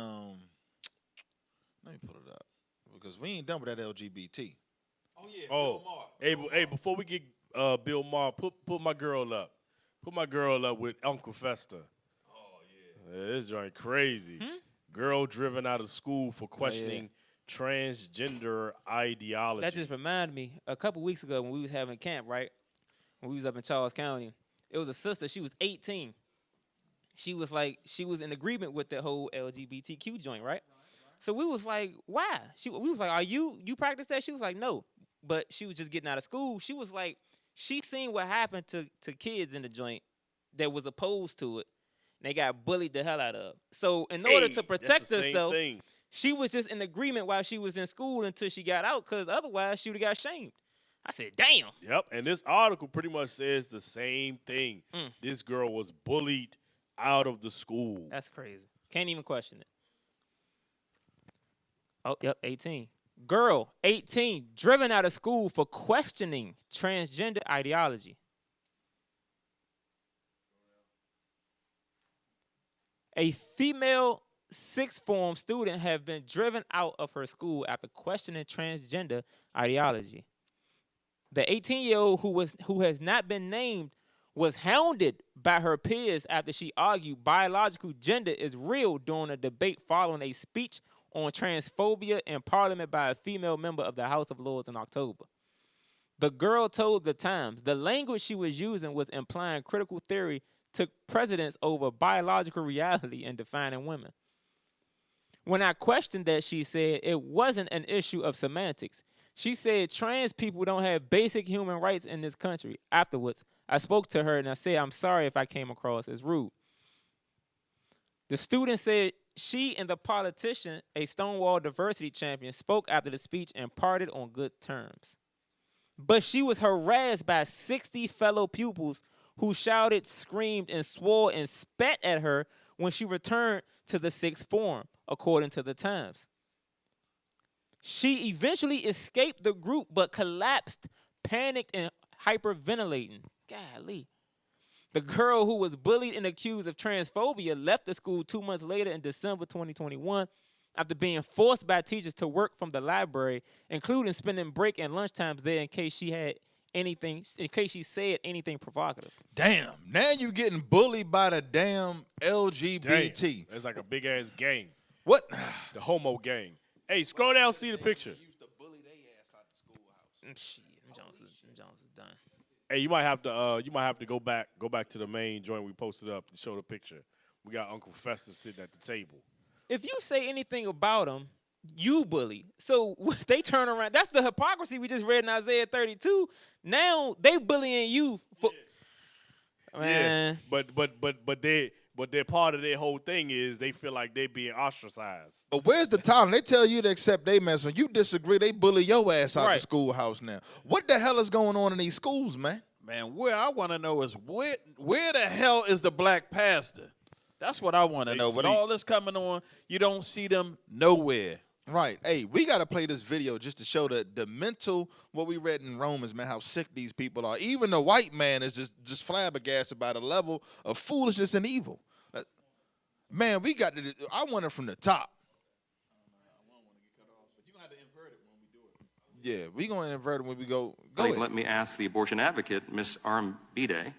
let me pull it up because we ain't done with that LGBT. Oh yeah. Oh, Bill Maher. Hey, before we get Bill Maher, put my girl up. Put my girl up with Uncle Fester. Oh yeah. This joint crazy. Girl driven out of school for questioning transgender ideology. That just reminded me a couple weeks ago when we was having camp, right? When we was up in Charles County, it was a sister. She was 18. She was in agreement with the whole LGBTQ joint, right? So we was like, why? We was like, are you practice that? She was like, no. But she was just getting out of school. She was like, she seen what happened to kids in the joint that was opposed to it. And they got bullied the hell out of. So in order to protect herself, she was just in agreement while she was in school until she got out, because otherwise she would have got shamed. I said, damn. Yep, and this article pretty much says the same thing. This girl was bullied out of the school. That's crazy. Can't even question it. Oh, yep, 18. Girl, 18, driven out of school for questioning transgender ideology. A female sixth form student have been driven out of her school after questioning transgender ideology. The 18-year-old who has not been named was hounded by her peers after she argued biological gender is real during a debate following a speech on transphobia in Parliament by a female member of the House of Lords in October. The girl told The Times the language she was using was implying critical theory took precedence over biological reality in defining women. When I questioned that, she said it wasn't an issue of semantics. She said trans people don't have basic human rights in this country. Afterwards, I spoke to her and I said, I'm sorry if I came across as rude. The student said she and the politician, a Stonewall diversity champion, spoke after the speech and parted on good terms. But she was harassed by 60 fellow pupils who shouted, screamed, and swore and spat at her when she returned to the sixth form, according to The Times. She eventually escaped the group but collapsed, panicked, and hyperventilating. Golly. The girl who was bullied and accused of transphobia left the school 2 months later in December 2021 after being forced by teachers to work from the library, including spending break and lunchtimes there in case she said anything provocative. Damn. Now you getting bullied by the damn LGBT. Damn. It's like a big ass gang. What? The homo gang. Hey, scroll down, see the picture. Shit, Jones is done. Hey, you might have to go back to the main joint we posted up and show the picture. We got Uncle Fester sitting at the table. If you say anything about him, you bully. So they turn around. That's the hypocrisy we just read in Isaiah 32. Now they bullying you for man. Yeah, but they're part of their whole thing is they feel like they being ostracized. But where's the tolerance? They tell you to accept they mess. When you disagree, they bully your ass out the schoolhouse now. What the hell is going on in these schools, man? Man, where I want to know is where the hell is the black pastor? That's what I want to know. With all this coming on, you don't see them nowhere. Right. Hey, we got to play this video just to show the mental, what we read in Romans, man, how sick these people are. Even the white man is just flabbergasted by the level of foolishness and evil. Man, we got to, I want it from the top. Yeah, we're going to invert it when we go. Let me ask the abortion advocate, Ms. Armbide,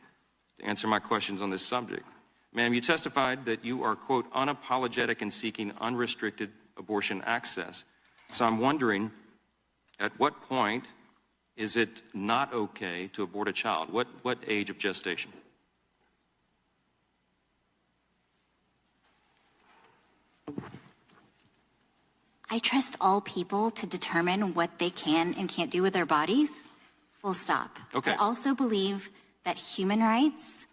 to answer my questions on this subject. Ma'am, you testified that you are, quote, unapologetic in seeking unrestricted abortion access. So I'm wondering, at what point is it not okay to abort a child? What age of gestation? I trust all people to determine what they can and can't do with their bodies. Full stop. Okay. I also believe that human rights,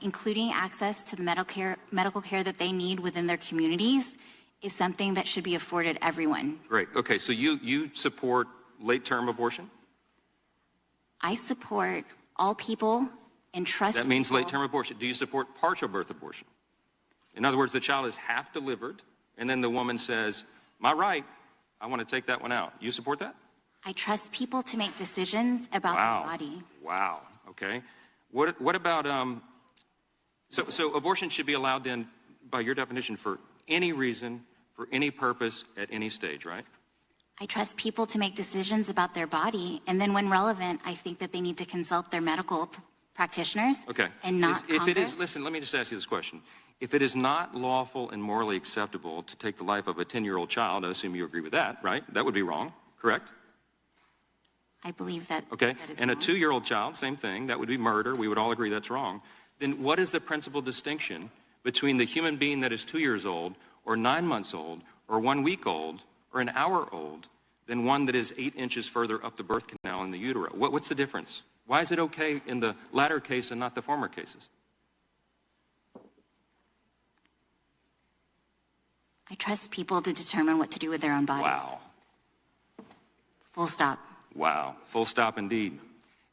including access to the medical care that they need within their communities, is something that should be afforded everyone. Great. Okay, so you support late-term abortion? I support all people and trust That means people. late-term abortion. Do you support partial birth abortion? In other words, the child is half delivered, and then the woman says, my right, I want to take that one out. You support that? I trust people to make decisions about their body. Wow. Okay. What about so abortion should be allowed then, by your definition, for any reason, for any purpose, at any stage, right? I trust people to make decisions about their body, and then when relevant, I think that they need to consult their medical practitioners. Okay. And not if Congress. it is, listen, let me just ask you this question. If it is not lawful and morally acceptable to take the life of a 10-year-old child, I assume you agree with that, right? That would be wrong, correct? I believe that. Okay. That is And wrong. a 2-year-old child, same thing. That would be murder. We would all agree that's wrong. Then what is the principal distinction between the human being that is 2 years old, or 9 months old, or 1 week old, or an hour old, than one that is 8 inches further up the birth canal in the utero? What's the difference? Why is it okay in the latter case and not the former cases? I trust people to determine what to do with their own bodies. Wow. Full stop. Wow. Full stop indeed.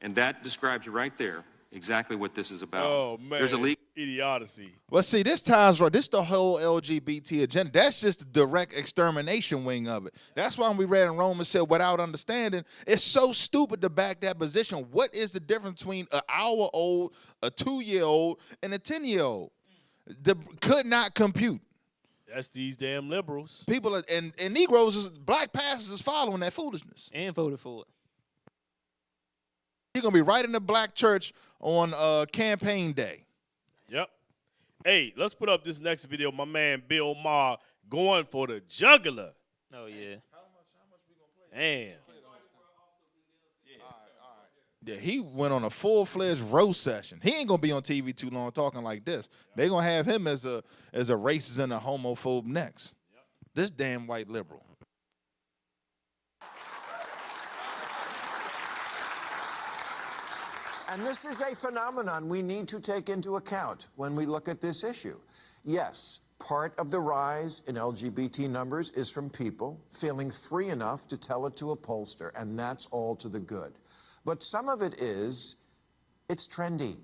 And that describes right there exactly what this is about. Oh, man. There's a leak. Idiocy. Well, see, this time's right. This the whole LGBT agenda. That's just the direct extermination wing of it. That's why when we read in Romans said, without understanding, it's so stupid to back that position. What is the difference between an hour-old, a 2-year-old, and a 10-year-old? Could not compute. That's these damn liberals. People are, and Negroes, black pastors is following that foolishness. And voted for it. You're going to be right in the black church on campaign day. Yep. Hey, let's put up this next video. My man Bill Maher going for the jugular. Oh, yeah. Damn. Yeah, he went on a full-fledged roast session. He ain't gonna be on TV too long talking like this. They gonna have him as a racist and a homophobe next. This damn white liberal. And this is a phenomenon we need to take into account when we look at this issue. Yes, part of the rise in LGBT numbers is from people feeling free enough to tell it to a pollster, and that's all to the good. But some of it is, it's trendy.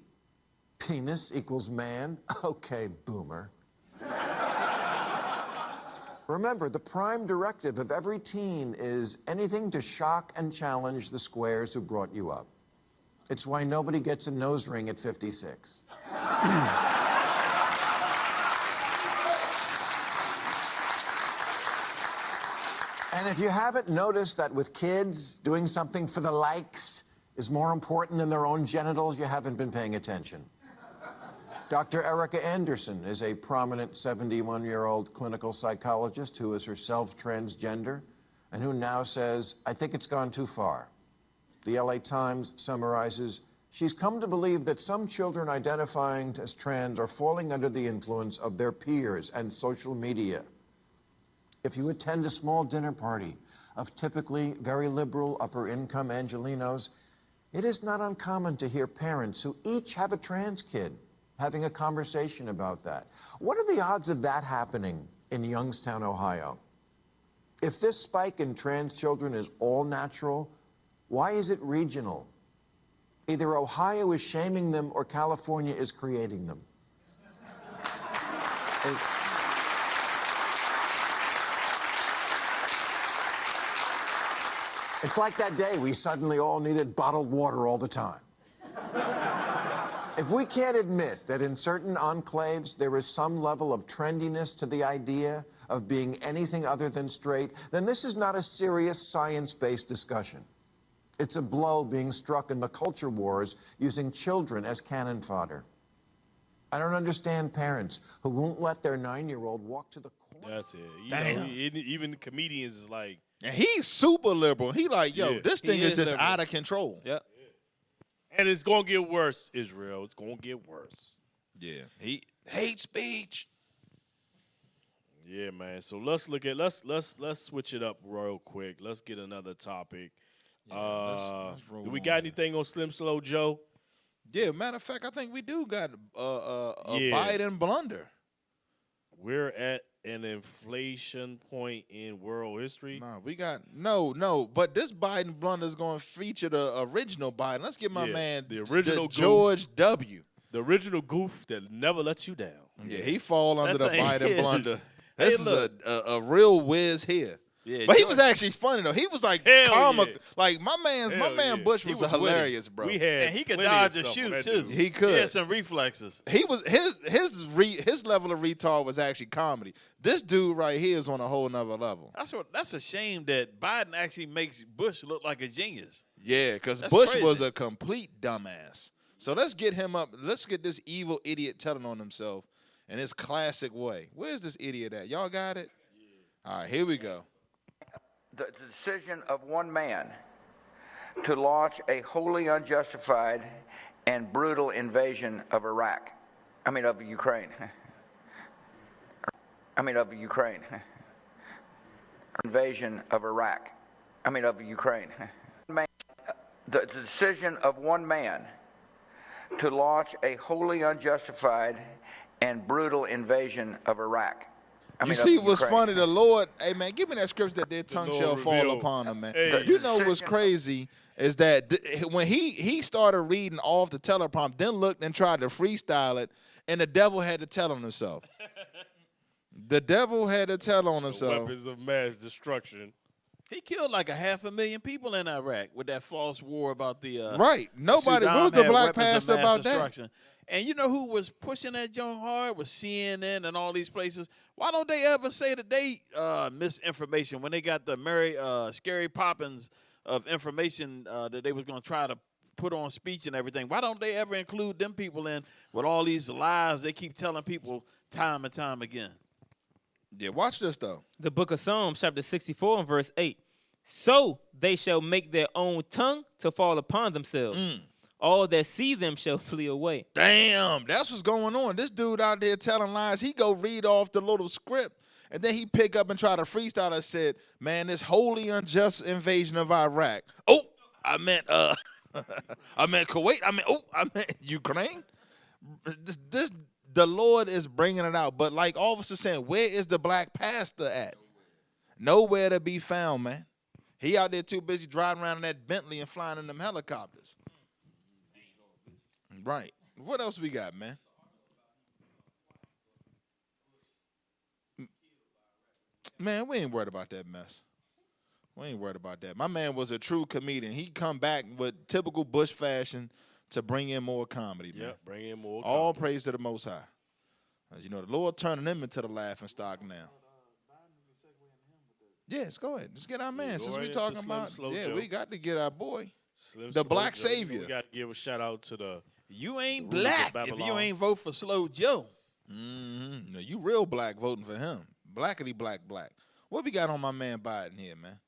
Penis equals man? Okay, boomer. Remember, the prime directive of every teen is anything to shock and challenge the squares who brought you up. It's why nobody gets a nose ring at 56. And if you haven't noticed that with kids, doing something for the likes is more important than their own genitals, you haven't been paying attention. Dr. Erica Anderson is a prominent 71-year-old clinical psychologist who is herself transgender and who now says, I think it's gone too far. The LA Times summarizes, she's come to believe that some children identifying as trans are falling under the influence of their peers and social media. If you attend a small dinner party of typically very liberal, upper-income Angelenos, it is not uncommon to hear parents who each have a trans kid having a conversation about that. What are the odds of that happening in Youngstown, Ohio? If this spike in trans children is all natural, why is it regional? Either Ohio is shaming them or California is creating them. It's like that day we suddenly all needed bottled water all the time. If we can't admit that in certain enclaves there is some level of trendiness to the idea of being anything other than straight, then this is not a serious science-based discussion. It's a blow being struck in the culture wars using children as cannon fodder. I don't understand parents who won't let their 9-year-old walk to the corner. That's it. You Damn. know, even comedians is like, And he's super liberal. He like, yo, Yeah. this thing He is is just liberal. out of control. Yep. and it's gonna get worse, Israel. It's gonna get worse. Yeah. He hate speech. Yeah, man. So let's look at let's switch it up real quick. Let's get another topic. let's roll do we on got anything on Slim Slow Joe? Yeah, matter of fact, I think we do got a Yeah. Biden blunder. We're at an inflation point in world history. No, we got no. But this Biden blunder is going to feature the original Biden. Let's get my man, the original goof. George W. The original goof that never lets you down. Yeah, he fall under the thing Biden is- blunder. Hey, This is look. a real whiz here. Yeah, But he George- was actually funny though. He was like Hell comic. yeah. Like my man yeah. Bush He was, was with hilarious, it. bro. We had And he could plenty of dodge a stuff on shoot that too. dude. He could. He had some reflexes. He was his level of retard was actually comedy. This dude right here is on a whole nother level. That's a shame that Biden actually makes Bush look like a genius. Yeah, because That's Bush crazy. was a complete dumbass. So let's get him up. Let's get this evil idiot telling on himself in his classic way. Where's this idiot at? Y'all got it? All right, here we go. The decision of one man to launch a wholly unjustified and brutal invasion of Iraq. I mean, of Ukraine. Invasion of Iraq. I mean, of Ukraine. The decision of one man to launch a wholly unjustified and brutal invasion of Iraq. You see what's funny? The Lord, hey man, give me that scripture that their tongue Lord shall fall revealed. upon them, man. Hey. You know what's crazy is that when he started reading off the teleprompter, then looked and tried to freestyle it, and the devil had to tell on himself. The devil had to tell on himself. Weapons of mass destruction. He killed like 500,000 people in Iraq with that false war about the Right. Nobody. Saddam Where's the had black weapons of pastor mass about that? destruction. And you know who was pushing that joint hard was CNN and all these places. Why don't they ever say that they misinformation when they got the Scary Poppins of information that they was going to try to put on speech and everything? Why don't they ever include them people in with all these lies they keep telling people time and time again? Yeah, watch this though. The book of Psalms, chapter 64 and verse 8. So they shall make their own tongue to fall upon themselves. All that see them shall flee away. Damn, that's what's going on. This dude out there telling lies. He go read off the little script, and then he pick up and try to freestyle and said, man, this wholly unjust invasion of Iraq. Oh, I meant I meant Kuwait. I meant Ukraine. This the Lord is bringing it out. But like all of us are saying, where is the black pastor at? Nowhere to be found, man. He out there too busy driving around in that Bentley and flying in them helicopters. Right. What else we got, man? Man, we ain't worried about that mess. We ain't worried about that. My man was a true comedian. He come back with typical Bush fashion to bring in more comedy, man. Yep, bring in more All praise to the Most High. As you know, the Lord turning them into the laughing stock now. Yes, go ahead. Just get our man. go Since right we into talking Slim about, Slow yeah, Joe. we got to get our boy, Slim the Slow black Joe. savior. We got to give a shout out to the You ain't the rulers of black if you Babylon. ain't vote for Slow Joe. Mm-hmm. No, you real black voting for him. Blackity black. What we got on my man Biden here, man?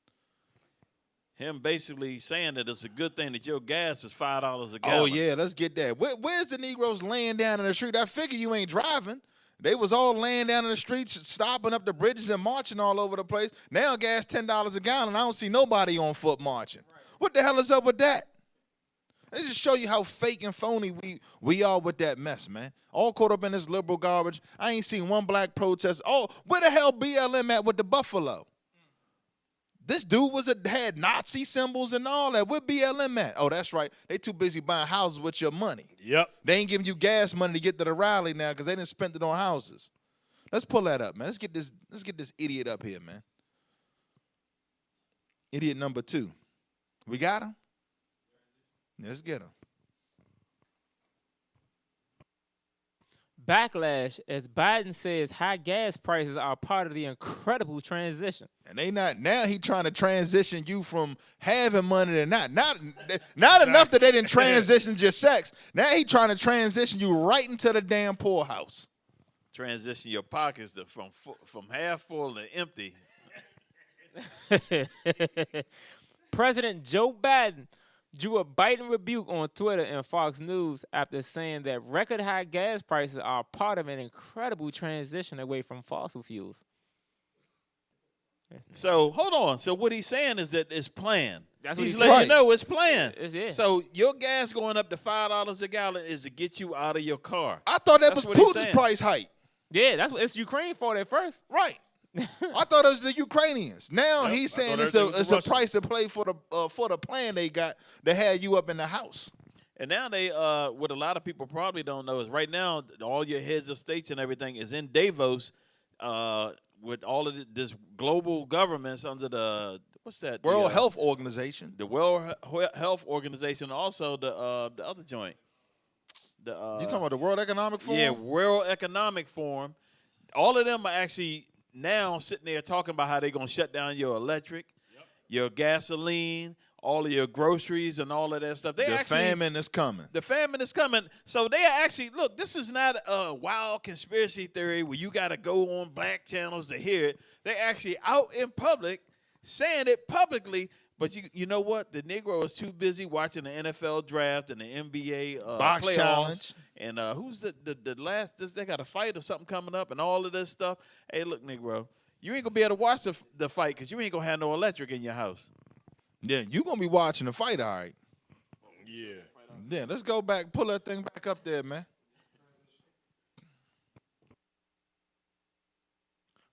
Him basically saying that it's a good thing that your gas is $5 a gallon. Oh, yeah, let's get that. Where's the Negroes laying down in the street? I figure you ain't driving. They was all laying down in the streets, stopping up the bridges and marching all over the place. Now gas $10 a gallon. I don't see nobody on foot marching. What the hell is up with that? They just show you how fake and phony we are with that mess, man. All caught up in this liberal garbage. I ain't seen one black protest. Oh, where the hell BLM at with the buffalo? This dude had Nazi symbols and all that. Where BLM at? Oh, that's right. They too busy buying houses with your money. Yep. They ain't giving you gas money to get to the rally now because they didn't spend it on houses. Let's pull that up, man. Let's get this idiot up here, man. Idiot number 2. We got him? Let's get him. Backlash as Biden says high gas prices are part of the incredible transition. And they not now he trying to transition you from having money to not enough that they didn't transition your sex. Now he trying to transition you right into the damn poorhouse. Transition your pockets to from half full to empty. President Joe Biden drew a biting rebuke on Twitter and Fox News after saying that record high gas prices are part of an incredible transition away from fossil fuels. So hold on. So what he's saying is that it's planned. That's what he's he's letting saying. you know it's planned. Yeah. So your gas going up to $5 a gallon is to get you out of your car. I thought that That's was what he's Putin's saying. price hike. Yeah, that's what it's Ukraine for at first. Right. I thought it was the Ukrainians. Now Yep, he's I saying thought it's everything was a the price to play for the plan they got that had you up in the house. And now they, what a lot of people probably don't know is right now all your heads of states and everything is in Davos, with all of this global governments under the what's that? World Health Organization. The World Health Organization, also the other joint. You talking about the World Economic Forum? Yeah, World Economic Forum. All of them are actually now sitting there talking about how they're going to shut down your electric, your gasoline, all of your groceries, and all of that stuff. The famine is coming. The famine is coming. So they are actually, look, this is not a wild conspiracy theory where you got to go on black channels to hear it. They're actually out in public saying it publicly. But you know what? The Negro is too busy watching the NFL draft and the NBA Box playoffs. challenge. And who's the last? They got a fight or something coming up and all of this stuff. Hey, look, Negro, you ain't going to be able to watch the fight because you ain't going to have no electric in your house. Yeah, you going to be watching the fight, all right. Yeah. Yeah, let's go back. Pull that thing back up there, man.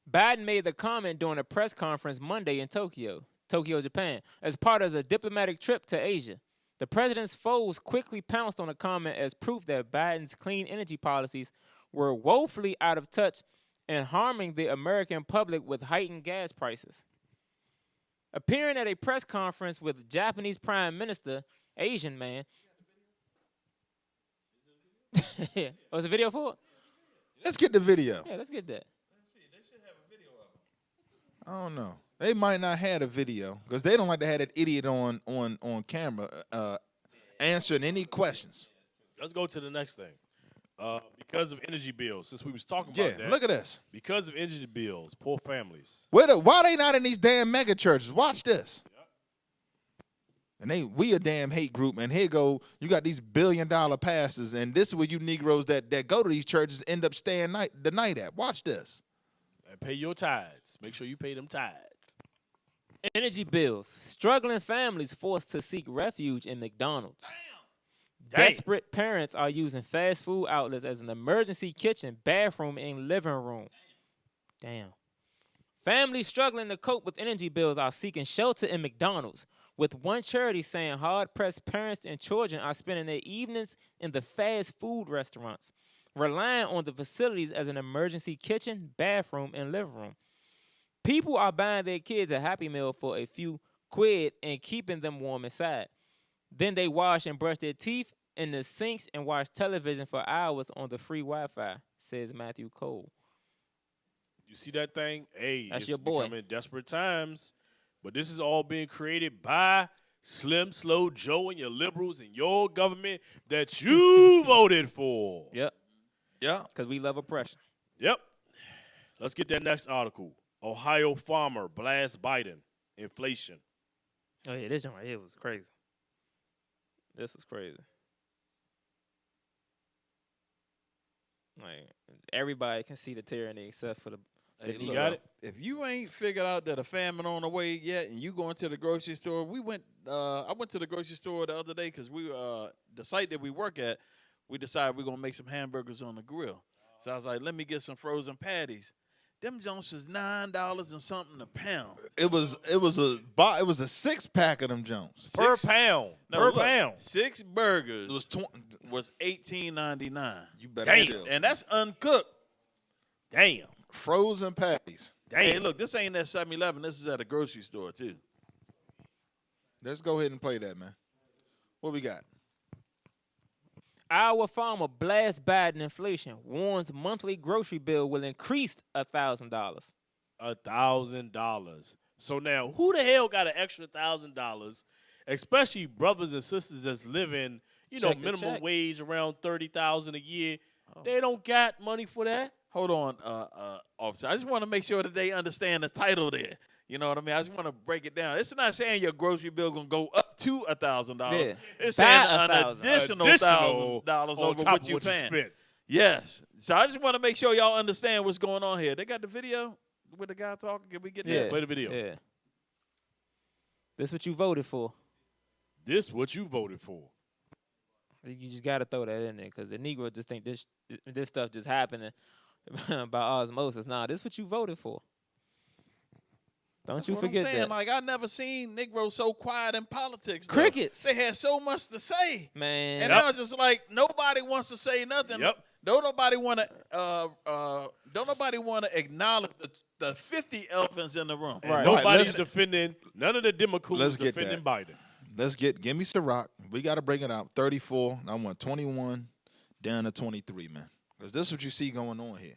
Biden made the comment during a press conference Monday in Tokyo, Japan, as part of a diplomatic trip to Asia. The president's foes quickly pounced on the comment as proof that Biden's clean energy policies were woefully out of touch and harming the American public with heightened gas prices. Appearing at a press conference with Japanese Prime Minister, Asian man. Was a video for it? Let's get the video. Yeah, let's get that. I don't know. They might not have a video because they don't like to have that idiot on camera answering any questions. Let's go to the next thing. Because of energy bills, since we was talking about that. Look at this. Because of energy bills, poor families. Why they not in these damn mega churches? Watch this. Yep. And we a damn hate group, man. Here go, you got these $1 billion pastors, and this is where you Negroes that go to these churches end up staying the night at. Watch this. And pay your tithes. Make sure you pay them tithes. Energy bills. Struggling families forced to seek refuge in McDonald's. Damn. Desperate parents are using fast food outlets as an emergency kitchen, bathroom, and living room. Damn. Families struggling to cope with energy bills are seeking shelter in McDonald's, with one charity saying hard-pressed parents and children are spending their evenings in the fast food restaurants, relying on the facilities as an emergency kitchen, bathroom, and living room. People are buying their kids a Happy Meal for a few quid and keeping them warm inside. Then they wash and brush their teeth in the sinks and watch television for hours on the free Wi-Fi, says Matthew Cole. You see that thing? Hey, That's it's your boy. becoming desperate times. But this is all being created by Slim Slow Joe and your liberals and your government that you voted for. Yep. Yeah. Because we love oppression. Yep. Let's get that next article. Ohio farmer blasts Biden. Inflation. Oh, yeah, this one right here was crazy. This was crazy. Like, everybody can see the tyranny except for the Hey, Negro. you got it. If you ain't figured out that a famine on the way yet, and you going to the grocery store, I went to the grocery store the other day because the site that we work at, we decided we're gonna make some hamburgers on the grill. So I was like, let me get some frozen patties. Them Jones was $9 and something a pound. It was a 6-pack of them Jones Per pound. No, Per pound. 6 burgers. It was was $18.99. You better Damn. chill. And that's uncooked. Damn. Frozen patties. Damn. Hey, look, this ain't at 7-Eleven. This is at a grocery store too. Let's go ahead and play that, man. What we got? Iowa farmer blasts Biden inflation, warns monthly grocery bill will increase $1,000. $1,000. So now, who the hell got an extra $1,000? Especially brothers and sisters that's living, minimum wage around $30,000 a year. Oh. They don't got money for that. Hold on, officer. I just want to make sure that they understand the title there. You know what I mean? I just want to break it down. It's not saying your grocery bill gonna go up to $1,000. Yeah. It's saying $1,000. an additional $1,000 over top what of you what you paying. spent. Yes. So I just want to make sure y'all understand what's going on here. They got the video. with the guy talking? Can we get Yeah, that? Play the video. Yeah. This what you voted for. This what you voted for. You just gotta throw that in there because the Negro just think this stuff just happening by osmosis. Nah, this what you voted for. Don't That's you what forget I'm saying. that. Like, I never seen Negroes so quiet in politics. Though. Crickets. They had so much to say. Man. And now it's just like nobody wants to say nothing. Yep. Don't nobody want to acknowledge the 50 elephants in the room. And nobody's defending. None of the Democrats Let's get defending that. Biden. Give me Ciroc. We got to break it out. 34. I want 21 down to 23, man. Because this is what you see going on here.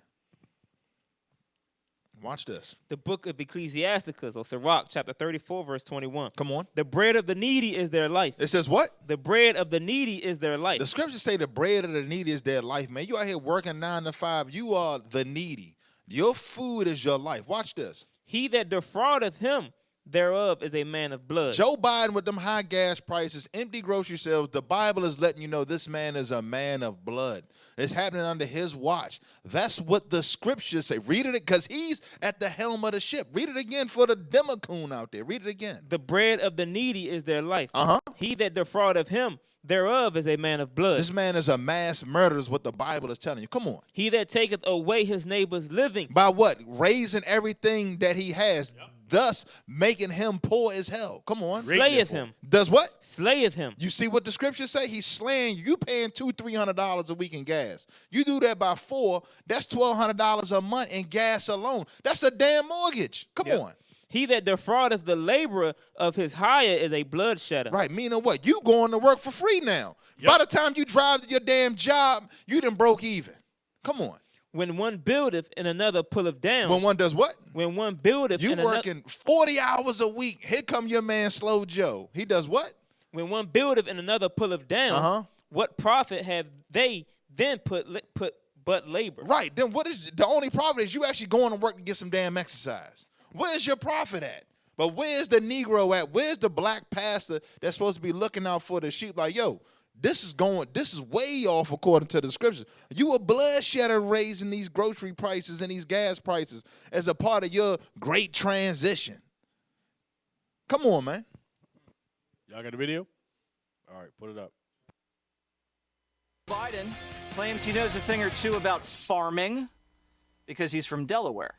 Watch this. The book of Ecclesiasticus, or Sirach, chapter 34, verse 21. Come on. The bread of the needy is their life. It says what? The bread of the needy is their life. The scriptures say the bread of the needy is their life, man. You out here working 9 to 5. You are the needy. Your food is your life. Watch this. He that defraudeth him thereof is a man of blood. Joe Biden with them high gas prices, empty grocery shelves. The Bible is letting you know this man is a man of blood. It's happening under his watch. That's what the scriptures say. Read it because he's at the helm of the ship. Read it again for the Democrat out there. Read it again. The bread of the needy is their life. Uh-huh. He that defraudeth him thereof is a man of blood. This man is a mass murderer is what the Bible is telling you. Come on. He that taketh away his neighbor's living. By what? Raising everything that he has, thus making him poor as hell. Come on. Slayeth him. Does what? Slayeth him. You see what the scriptures say? He's slaying you. You paying $200-300 a week in gas. You do that by 4, that's $1,200 a month in gas alone. That's a damn mortgage. Come on. He that defraudeth the laborer of his hire is a bloodshedder. Right, meaning what? You going to work for free now. By the time you drive to your damn job, you done broke even. Come on. When one buildeth and another pulleth down. When one does what? When one buildeth you working 40 hours a week. Here come your man Slow Joe. He does what? When one buildeth and another pulleth down, what profit have they then put but labor? Right, then what is the only profit is you actually going to work to get some damn exercise. Where's your profit at? But where's the Negro at? Where's the black pastor that's supposed to be looking out for the sheep? Like, yo, this is way off according to the scriptures. You a bloodshedder raising these grocery prices and these gas prices as a part of your great transition. Come on, man. Y'all got a video? All right, put it up. Biden claims he knows a thing or two about farming because he's from Delaware.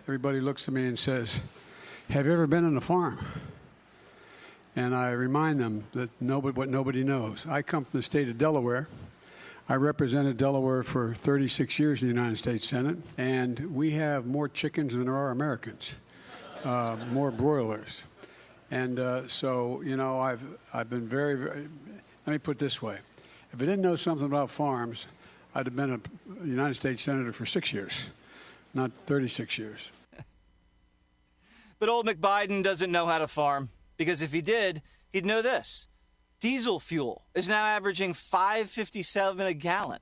Everybody looks at me and says, have you ever been on a farm? And I remind them that what nobody knows. I come from the state of Delaware. I represented Delaware for 36 years in the United States Senate, and we have more chickens than there are Americans, more broilers. And so, you know, I've been very, let me put it this way. If I didn't know something about farms, I'd have been a United States Senator for 6 years, not 36 years. But old McBiden doesn't know how to farm, because if he did, he'd know this. Diesel fuel is now averaging $5.57 a gallon,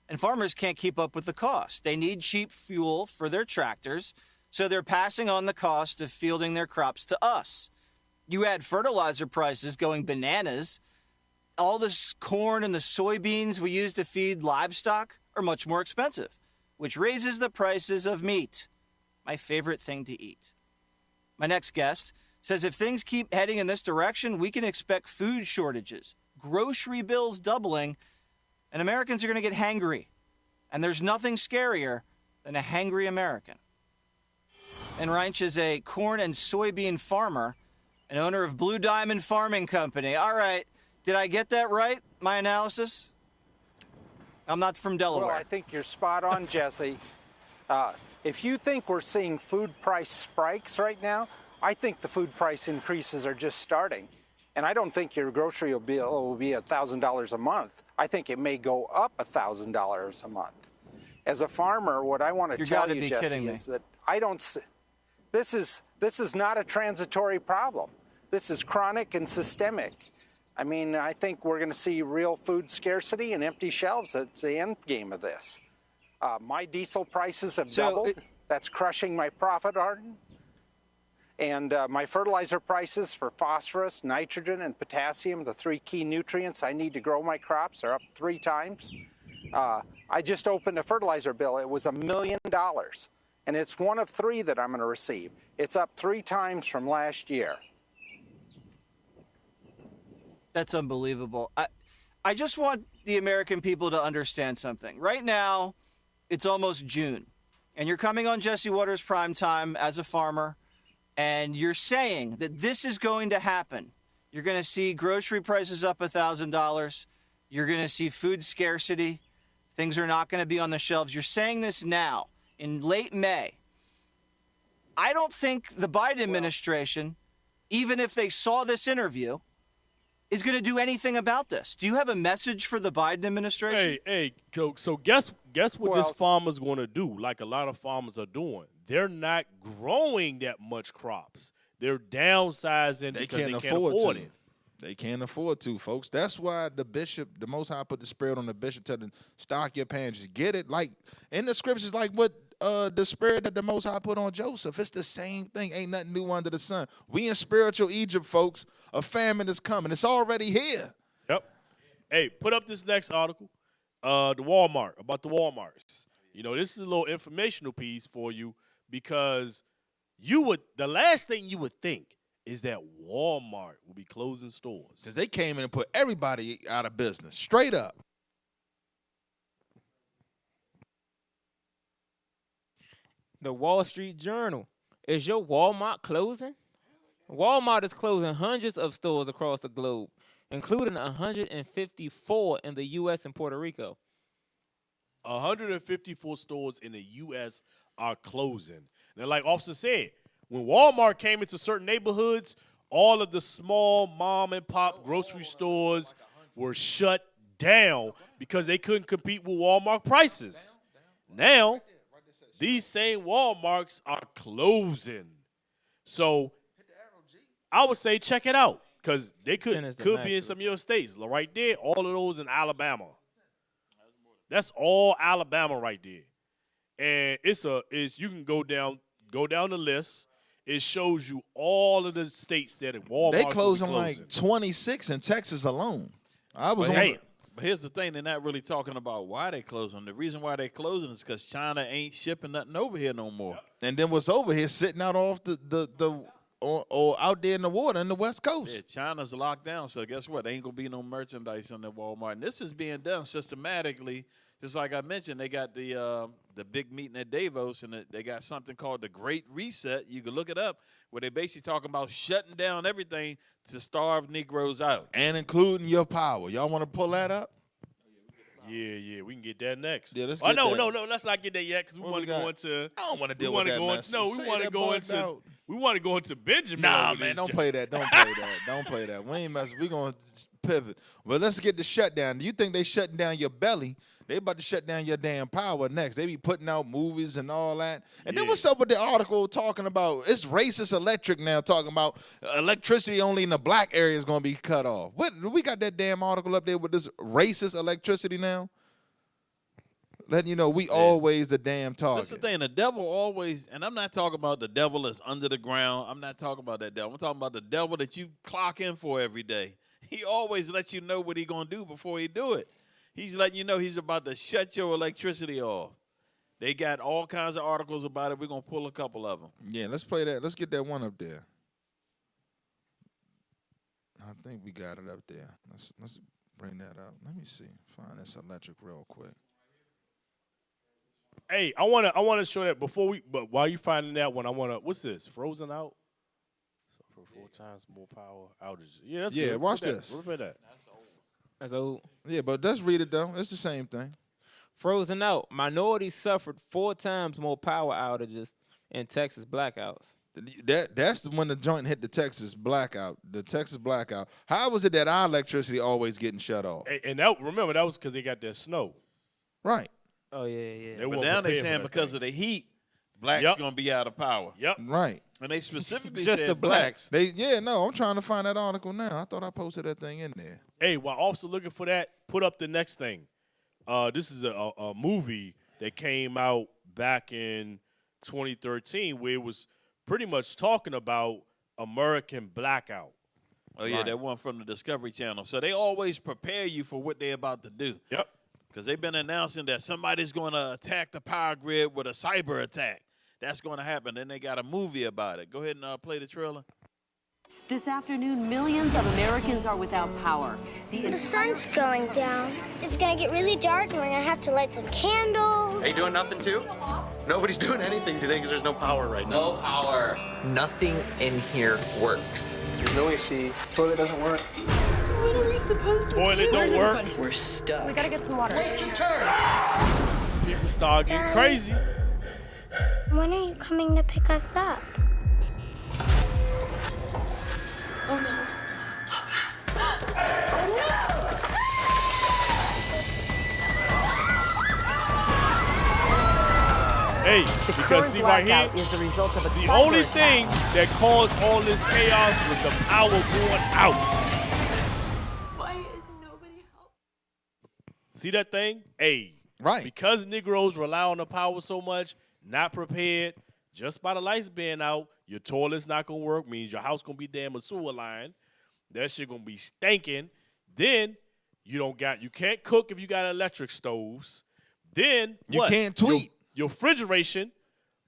and farmers can't keep up with the cost. They need cheap fuel for their tractors, so they're passing on the cost of fielding their crops to us. You add fertilizer prices going bananas, all this corn and the soybeans we use to feed livestock are much more expensive, which raises the prices of meat, my favorite thing to eat. My next guest says if things keep heading in this direction, we can expect food shortages, grocery bills doubling, and Americans are going to get hangry. And there's nothing scarier than a hangry American. And Reinsch is a corn and soybean farmer and owner of Blue Diamond Farming Company. All right, did I get that right, my analysis? I'm not from Delaware. Well, I think you're spot on, Jesse. If you think we're seeing food price spikes right now, I think the food price increases are just starting. And I don't think your grocery bill will be $1,000 a month. I think it may go up $1,000 a month. As a farmer, what I want to tell you, Jesse, is that I don't see, this is not a transitory problem. This is chronic and systemic. I mean, I think we're going to see real food scarcity and empty shelves. That's the end game of this. My diesel prices have doubled. That's crushing my profit margin. And my fertilizer prices for phosphorus, nitrogen, and potassium, the 3 key nutrients I need to grow my crops, are up 3 times. I just opened a fertilizer bill. It was $1 million. and it's one of 3 that I'm going to receive. It's up 3 times from last year. That's unbelievable. I just want the American people to understand something. Right now, it's almost June, and you're coming on Jesse Waters Primetime as a farmer, and you're saying that this is going to happen. You're going to see grocery prices up $1,000. You're going to see food scarcity. Things are not going to be on the shelves. You're saying this now in late May. I don't think the Biden administration, even if they saw this interview, is going to do anything about this. Do you have a message for the Biden administration? Hey, so guess what this farmer's going to do, like a lot of farmers are doing? They're not growing that much crops. They're downsizing because they can't afford it. They can't afford to, folks. That's why the bishop, the Most High, put the spirit on the bishop to stock your pantries. Get it? Like, in the scriptures, like what the spirit that the Most High put on Joseph. It's the same thing. Ain't nothing new under the sun. We in spiritual Egypt, folks. A famine is coming. It's already here. Yep. Hey, put up this next article. About the Walmarts. You know, this is a little informational piece for you because the last thing you would think is that Walmart will be closing stores. Because they came in and put everybody out of business. Straight up. The Wall Street Journal. Is your Walmart closing? Walmart is closing hundreds of stores across the globe, including 154 in the U.S. and Puerto Rico. 154 stores in the U.S. are closing. And like Officer said, when Walmart came into certain neighborhoods, all of the small mom-and-pop grocery stores were shut down because they couldn't compete with Walmart prices. Now, these same Walmarts are closing. So I would say check it out because they could be in some of your states. Right there, all of those in Alabama. That's all Alabama right there. And you can go down the list. It shows you all of the states that Walmart they closing like 26 in Texas alone. But here's the thing, they're not really talking about why they closing. The reason why they closing is because China ain't shipping nothing over here no more. And then what's over here sitting out off or out there in the water in the West Coast. Yeah, China's locked down, so guess what? There ain't going to be no merchandise in the Walmart. And this is being done systematically. Just like I mentioned, they got the big meeting at Davos, and they got something called the Great Reset. You can look it up, where they basically talking about shutting down everything to starve Negroes out. And including your power. Y'all want to pull that up? Yeah, we can get that next. Yeah, let's get that. No, let's not get that yet because we want to go into. I don't want to deal with that mess. No, we want to go into. We want to go into Benjamin. Nah, man, don't play that. Don't play that. Don't play that. We ain't messing. We gonna pivot. Well, let's get the shutdown. Do you think they shutting down your belly? They about to shut down your damn power next. They be putting out movies and all that. And then what's up with the article talking about it's racist electric now, talking about electricity only in the black area is going to be cut off. What? We got that damn article up there with this racist electricity now? Letting you know we always the damn target. That's the thing. The devil always, and I'm not talking about the devil that's under the ground. I'm not talking about that devil. I'm talking about the devil that you clock in for every day. He always lets you know what he going to do before he do it. He's letting you know he's about to shut your electricity off. They got all kinds of articles about it. We're going to pull a couple of them. Yeah, let's play that. Let's get that one up there. I think we got it up there. Let's bring that up. Let me see. Find this electric real quick. Hey, I want to show that but while you finding that one, what's this? Frozen out? So for 4 times more power outages. Yeah, that's good. Watch this. Look at that. That's old. Yeah, but let's read it, though. It's the same thing. Frozen out. Minorities suffered 4 times more power outages in Texas blackouts. That's when the joint hit the Texas blackout. The Texas blackout. How was it that our electricity always getting shut off? And that was because they got that snow. Right. Oh, yeah. But now they're saying because of the heat, blacks going to be out of power. Yep. Right. And they specifically just said the blacks. I'm trying to find that article now. I thought I posted that thing in there. Hey, while also looking for that, put up the next thing. This is a movie that came out back in 2013 where it was pretty much talking about American blackout. Oh, yeah, that one from the Discovery Channel. So they always prepare you for what they're about to do. Yep. Because they've been announcing that somebody's going to attack the power grid with a cyber attack. that's going to happen. Then they got a movie about it. Go ahead and play the trailer. This afternoon, millions of Americans are without power. The sun's going down. It's gonna get really dark and we're gonna have to light some candles. Are you doing nothing too? Nobody's doing anything today because there's no power right now. No power. Nothing in here works. There's no AC. Toilet doesn't work. What are we supposed to Toilet don't work. We're stuck. We gotta get some water. Wait your turn. People start getting crazy. When are you coming to pick us up? Oh no. Hey, because see right here, is the result of a the only thing that caused all this chaos was the power going out. Why is nobody helping? See that thing? Hey. Right. Because Negroes rely on the power so much, not prepared, just by the lights being out, your toilet's not going to work, means your house going to be damn a sewer line. That shit going to be stinking. Then you can't cook if you got electric stoves. Then you can't tweet. Your refrigeration.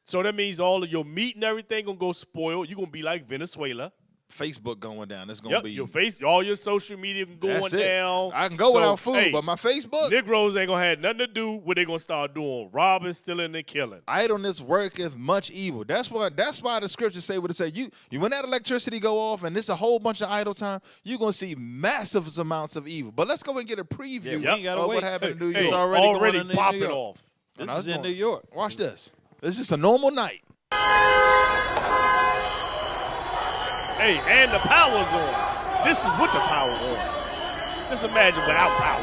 So that means all of your meat and everything going to go spoiled. You're going to be like Venezuela. Facebook going down. It's gonna be all your social media going down. I can go without food, but my Facebook. Negroes ain't gonna have nothing to do. What they gonna start doing? Robbing, stealing, and killing. Idleness worketh much evil. That's why the scriptures say what it say. You when that electricity go off and it's a whole bunch of idle time, you're gonna see massive amounts of evil. But let's go and get a preview of what happened in New York. It's already popping off. This is in New York. Watch this. It's just a normal night. Hey, and the power's on. This is with the power on. Just imagine without power.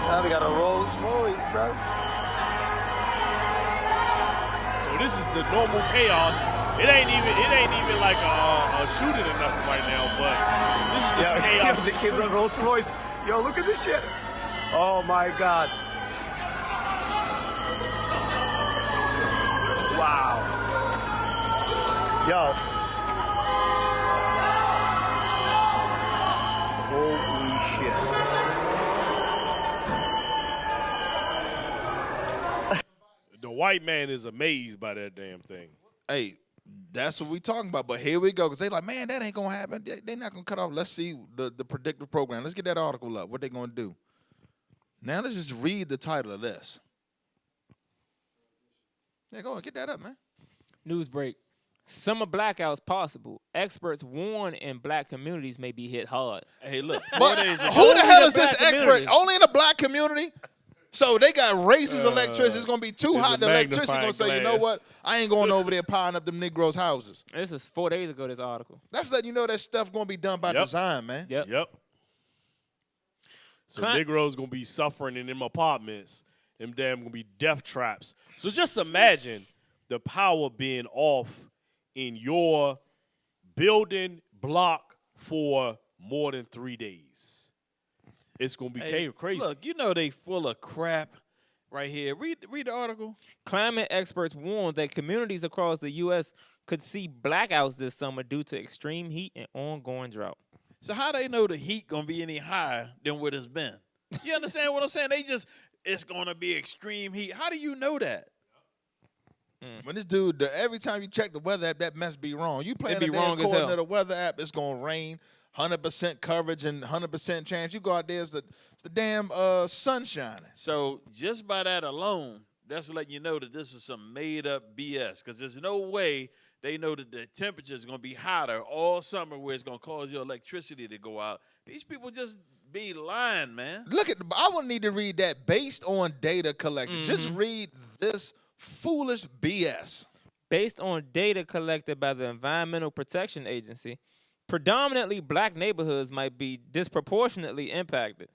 Now we got a Rolls Royce, bro. So this is the normal chaos. It ain't even like a shooting or nothing right now, but this is just chaos. The kids on Rolls Royce. Yo, look at this shit. Oh my God. Wow. Yo. Holy shit. The white man is amazed by that damn thing. Hey, that's what we talking about. But here we go. Because they like, man, that ain't going to happen. They're not going to cut off. Let's see the predictive program. Let's get that article up. What they going to do. Now let's just read the title of this. Yeah, go ahead. Get that up, man. News break. Summer blackouts possible. Experts warn in black communities may be hit hard. Hey, look. But who the hell is this expert? Only in the black community? So they got racist electricity. It's going to be too hot. The electricity going to say, you know what? I ain't going over there powering up them Negroes' houses. This was 4 days ago, this article. That's letting you know that stuff going to be done by design, man. Yep. So Negroes going to be suffering in them apartments. Them damn going to be death traps. So just imagine the power being off in your building block for more than 3 days. It's going to be crazy. Look, you know they full of crap right here. Read the article. Climate experts warn that communities across the U.S. could see blackouts this summer due to extreme heat and ongoing drought. So how they know the heat going to be any higher than what it's been? You understand what I'm saying? It's going to be extreme heat. How do you know that? When this dude, every time you check the weather app, that must be wrong. You playing the damn according to the weather app, it's going to rain. 100% coverage and 100% chance. You go out there, it's the damn sun shining. So just by that alone, that's letting you know that this is some made-up BS because there's no way they know that the temperature is going to be hotter all summer where it's going to cause your electricity to go out. These people just be lying, man. Look at, I wouldn't need to read that based on data collected. Just read this foolish BS. Based on data collected by the Environmental Protection Agency, predominantly black neighborhoods might be disproportionately impacted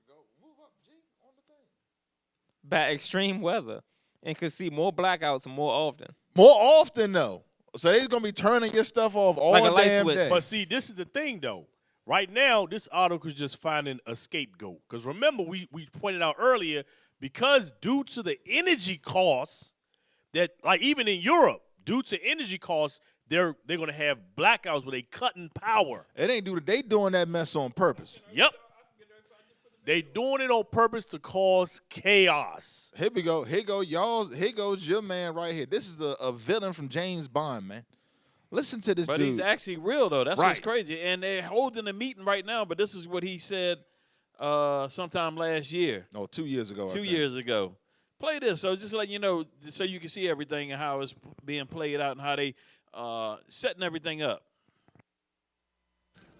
by extreme weather and could see more blackouts more often. More often, though. So they're going to be turning your stuff off all like a light damn switch. day. But see, this is the thing, though. Right now, this article is just finding a scapegoat. Because remember, we pointed out earlier, because due to the energy costs that, like even in Europe, due to energy costs, they're going to have blackouts where they cutting power. It ain't they doing that mess on purpose. Yep. They doing it on purpose to cause chaos. Here we go. Here goes your man right here. This is a villain from James Bond, man. Listen to this dude. But he's actually real, though. That's Right. what's crazy. And they're holding a meeting right now, but this is what he said sometime last year. No, 2 years ago. 2 years ago. Play this. So just letting you know so you can see everything and how it's being played out and how they setting everything up.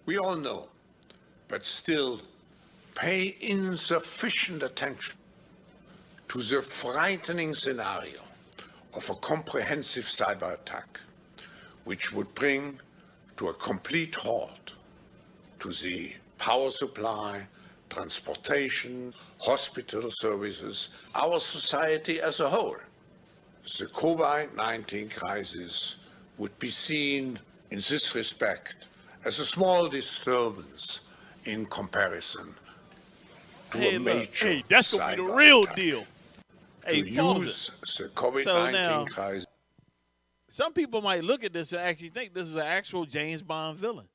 We all know, but still pay insufficient attention to the frightening scenario of a comprehensive cyber attack, which would bring to a complete halt to the power supply, transportation, hospital services, our society as a whole. The COVID-19 crisis would be seen in this respect as a small disturbance in comparison to a major that's going to be the cyber real attack. deal. To use the COVID-19 crisis. Some people might look at this and actually think this is an actual James Bond villain.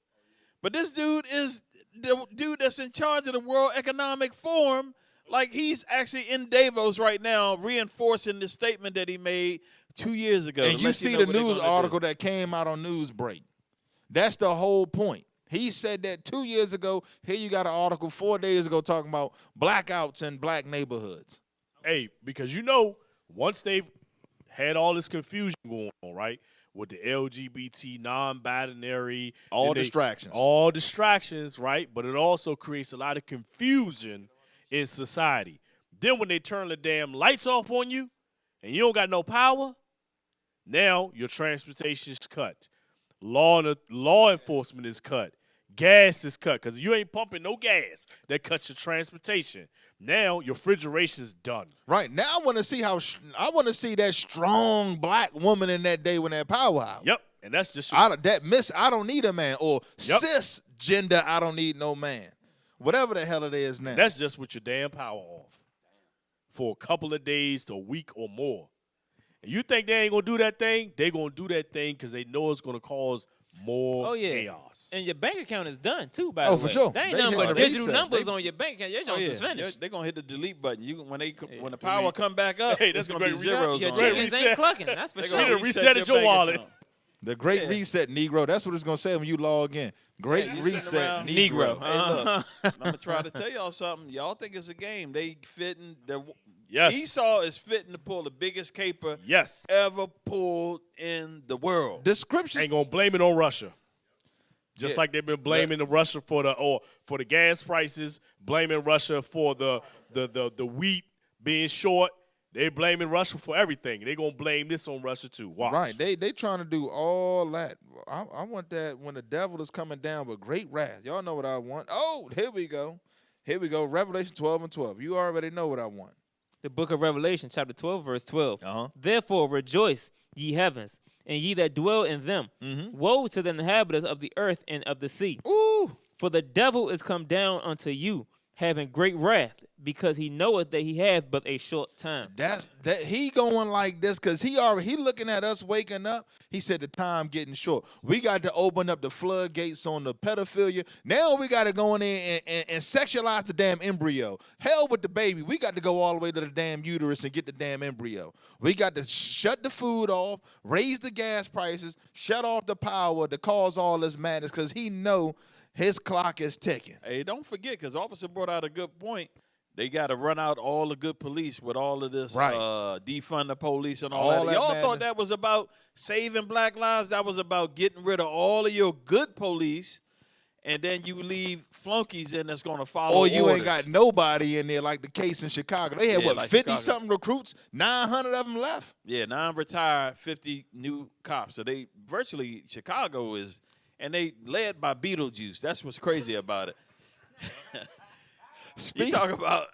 But this dude is the dude that's in charge of the World Economic Forum. Like, he's actually in Davos right now reinforcing the statement that he made 2 years ago. And you see the news article that came out on Newsbreak. That's the whole point. He said that 2 years ago. Here you got an article 4 days ago talking about blackouts in black neighborhoods. Hey, because once they've had all this confusion going on, right, with the LGBT, non-binary. All distractions. All distractions, right? But it also creates a lot of confusion in society. Then when they turn the damn lights off on you and you don't got no power, now your transportation is cut. Law enforcement is cut. Gas is cut because you ain't pumping no gas. That cuts your transportation. Now your refrigeration is done. Right now, I want to see that strong black woman in that day when that power out. Yep, and that's just I don't need a man, or cisgender. I don't need no man. Whatever the hell it is now. That's just with your damn power off for a couple of days to a week or more. And you think they ain't gonna do that thing? They gonna do that thing because they know it's gonna cause more chaos. And your bank account is done too. By the way, for sure. They ain't nothing but digital numbers on your bank account. Your joint is finished. They're gonna hit the delete button. When the power come back up, that's gonna be zeros. Your on chickens it. ain't clucking. That's for sure. You reset your wallet. The Great Reset, Negro. That's what it's going to say when you log in. Great Reset, Negro. Hey, look, I'm going to try to tell y'all something. Y'all think it's a game. They fitting. Esau is fitting to pull the biggest caper ever pulled in the world. Description. Ain't going to blame it on Russia. Just like they've been blaming Russia for the gas prices, blaming Russia for the wheat being short. They blaming Russia for everything. They gonna blame this on Russia too. Watch. Right. They trying to do all that. I want that when the devil is coming down with great wrath. Y'all know what I want. Oh, here we go. Here we go. Revelation 12:12. You already know what I want. The book of Revelation, chapter 12, verse 12. Uh-huh. Therefore rejoice, ye heavens, and ye that dwell in them. Mm-hmm. Woe to the inhabitants of the earth and of the sea. Ooh. For the devil is come down unto you, having great wrath, because he knoweth that he hath but a short time. He going like this because he looking at us waking up. He said the time getting short. We got to open up the floodgates on the pedophilia. Now we got to go in there and sexualize the damn embryo. Hell with the baby. We got to go all the way to the damn uterus and get the damn embryo. We got to shut the food off, raise the gas prices, shut off the power to cause all this madness because he know his clock is ticking. Hey, don't forget, because Officer brought out a good point. They got to run out all the good police with all of this defund the police and all that. Y'all thought that was about saving black lives? That was about getting rid of all of your good police, and then you leave flunkies in that's going to follow Or you orders. ain't got nobody in there like the case in Chicago. They had, like 50-something recruits? 900 of them left? Yeah, 9 retired, 50 new cops. So they virtually, Chicago is, and they led by Beetlejuice. That's what's crazy about it. You talk about.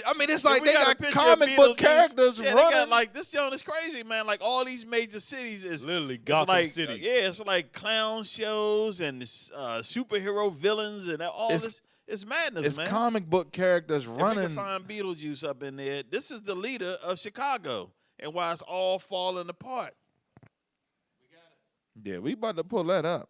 I mean, it's like they got comic book characters running. They got, like, this joint is crazy, man. Like, all these major cities is literally Gotham City. City. Yeah, it's like clown shows and superhero villains and all this. It's madness, it's man. It's comic book characters running. If we can find Beetlejuice up in there, this is the leader of Chicago and why it's all falling apart. Yeah, we about to pull that up.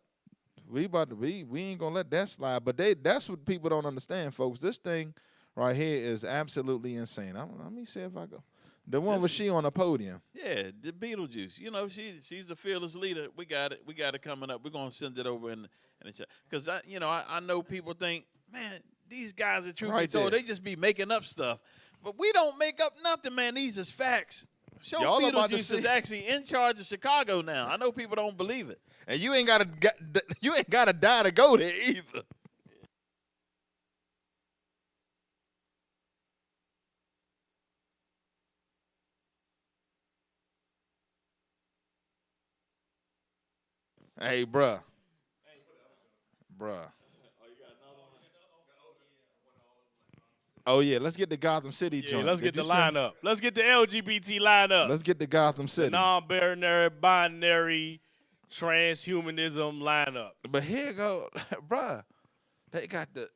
We ain't gonna let that slide. But that's what people don't understand, folks. This thing right here is absolutely insane. Let me see if I go. The one was she on the podium. Yeah, the Beetlejuice. You know, she's a fearless leader. We got it coming up. We're gonna send it over in the chat. Because I know people think, man, these guys are truth be told, they just be making up stuff. But we don't make up nothing, man. These is facts. Show Beetlejuice is actually in charge of Chicago now. I know people don't believe it. And you ain't gotta die to go there either. Hey, bruh. Oh, yeah, let's get the Gotham City joint. Let's get the lineup. Let's get the LGBT lineup. Let's get the Gotham City. The non-binary, transhumanism lineup. But here go, bruh. They got the,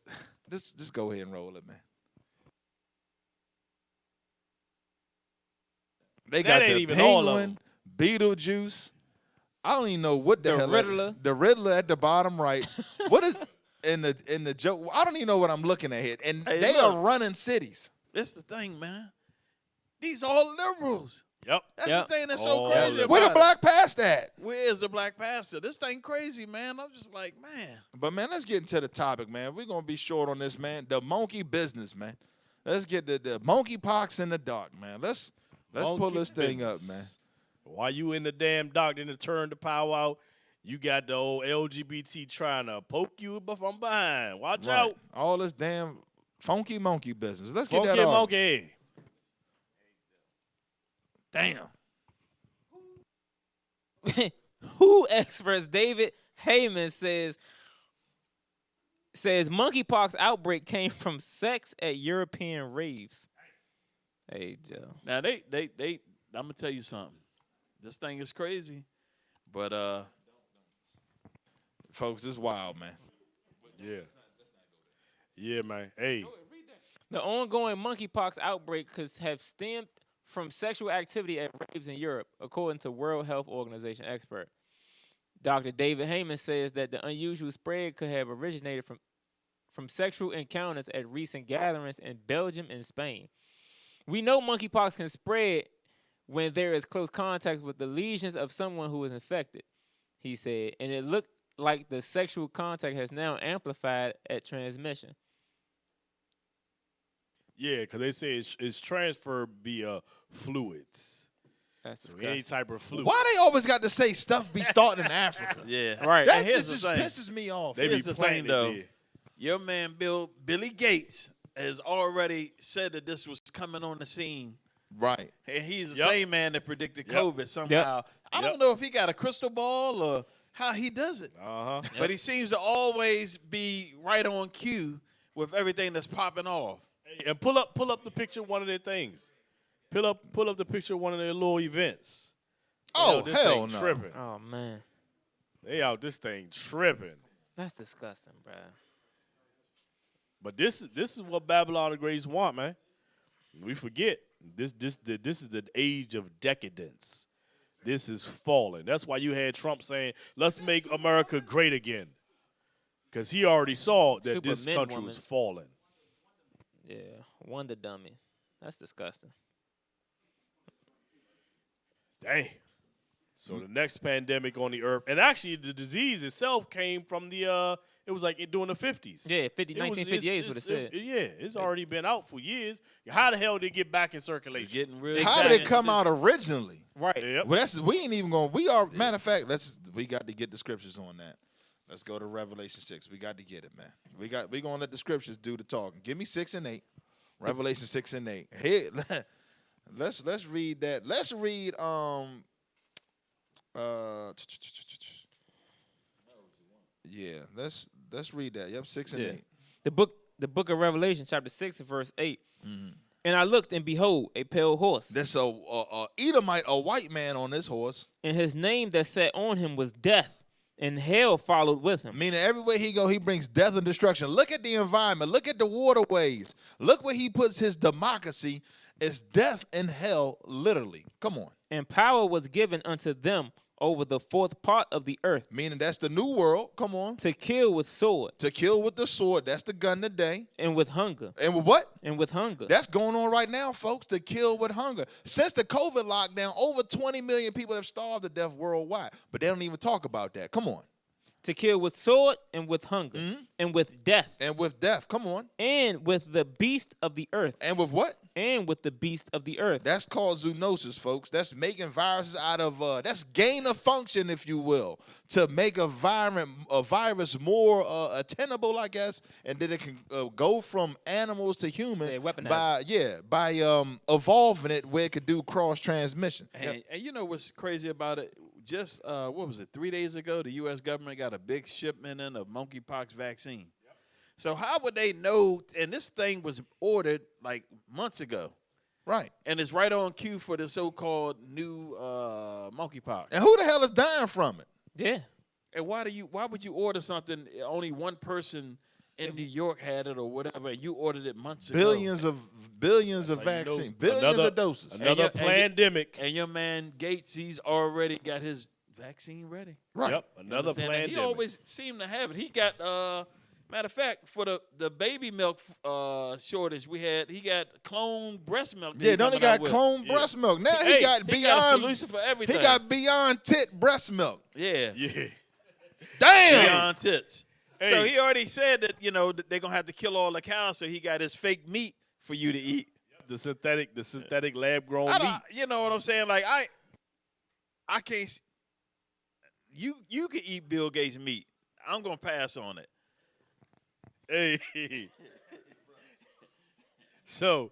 just go ahead and roll it, man. They got the Penguin, Beetlejuice. I don't even know what the hell. Riddler. The Riddler at the bottom right. What is in the joke? I don't even know what I'm looking at here. And they are running cities. That's the thing, man. These all liberals. Yep. That's the thing that's so crazy about Where the black pastor at? Where is the black pastor? This thing crazy, man. I'm just like, man. But, man, let's get into the topic, man. We're going to be short on this, man. The monkey business, man. Let's get the monkeypox in the dark, man. Let's pull this thing up, man. While you in the damn dark, then to turn the power out, you got the old LGBT trying to poke you from behind. Watch out. All this damn funky monkey business. Let's get Funky that off. monkey. Damn. WHO experts David Heyman says monkeypox outbreak came from sex at European raves. Hey, Joe. Now I'm gonna tell you something. This thing is crazy, but folks, it's wild, man. Yeah, man. Hey, the ongoing monkeypox outbreak could have stemmed from sexual activity at raves in Europe, according to World Health Organization expert. Dr. David Heyman says that the unusual spread could have originated from sexual encounters at recent gatherings in Belgium and Spain. We know monkeypox can spread when there is close contact with the lesions of someone who is infected, he said, and it looked like the sexual contact has now amplified at transmission. Yeah, because they say it's transferred via fluids. That's so any type of fluid. Why they always got to say stuff be starting in Africa? Yeah. Right. That just pisses me off. Here's the thing, though. Your man Billy Gates has already said that this was coming on the scene. Right. And he's the same man that predicted COVID somehow. I don't know if he got a crystal ball or how he does it. But he seems to always be right on cue with everything that's popping off. Hey, and pull up the picture of one of their things. Pull up the picture of one of their little events. Oh, hell no. Tripping. Oh, man. They out this thing tripping. That's disgusting, bro. But this is what Babylon the Greats want, man. We forget. This is the age of decadence. This is falling. That's why you had Trump saying, let's make America great again. Because he already saw that this country was falling. Yeah, Wonder Dummy. That's disgusting. Dang. So the next pandemic on the earth, and actually the disease itself came from it was like during the 50s. Yeah, 1958 is what it said. It's already been out for years. How the hell did it get back in circulation? Getting real. How did it come out originally? Right. Yep. Well, we ain't even going. Matter of fact, we got to get the scriptures on that. Let's go to Revelation 6. We got to get it, man. We gonna let the scriptures do the talking. Give me 6 and 8. Revelation 6 and 8. Here, let's read that. Let's read yeah, let's read that. Yep, 6 and 8. The book of Revelation, chapter 6, verse 8. Mm-hmm. And I looked, and behold, a pale horse. There's a Edomite, a white man on this horse. And his name that sat on him was Death, and hell followed with him. Meaning everywhere he go, he brings death and destruction. Look at the environment. Look at the waterways. Look where he puts his democracy. It's death and hell, literally. Come on. And power was given unto them over the fourth part of the earth. Meaning that's the new world. Come on. To kill with sword. To kill with the sword. That's the gun today. And with hunger. And with what? And with hunger. That's going on right now, folks, to kill with hunger. Since the COVID lockdown, over 20 million people have starved to death worldwide. But they don't even talk about that. Come on. To kill with sword and with hunger. And with death. And with death. Come on. And with the beast of the earth. And with what? And with the beast of the earth. That's called zoonosis, folks. That's making viruses out of, that's gain of function, if you will, to make a virus more attainable, I guess, and then it can go from animals to human by evolving it where it could do cross transmission. And you know what's crazy about it? Just, what was it, 3 days ago, the U.S. government got a big shipment in of monkeypox vaccine. So how would they know? And this thing was ordered like months ago. Right. And it's right on cue for the so-called new monkeypox. And who the hell is dying from it? Yeah. And why would you order something, only one person in New York had it or whatever, and you ordered it months ago? Billions of vaccines, billions of doses. Another pandemic. And your man Gates, he's already got his vaccine ready. Right. Yep, another pandemic. He always seemed to have it. He got, matter of fact, for the baby milk shortage we had, he got cloned breast milk. Yeah, don't he got cloned breast milk? Now he got a beyond solution for everything. He got beyond tit breast milk. Yeah. Damn. Beyond tits. Hey. So he already said that, you know, that they're gonna have to kill all the cows, so he got his fake meat for you to eat. The synthetic lab grown meat. You know what I'm saying? Like I can't. You can eat Bill Gates' meat. I'm gonna pass on it. Hey. So,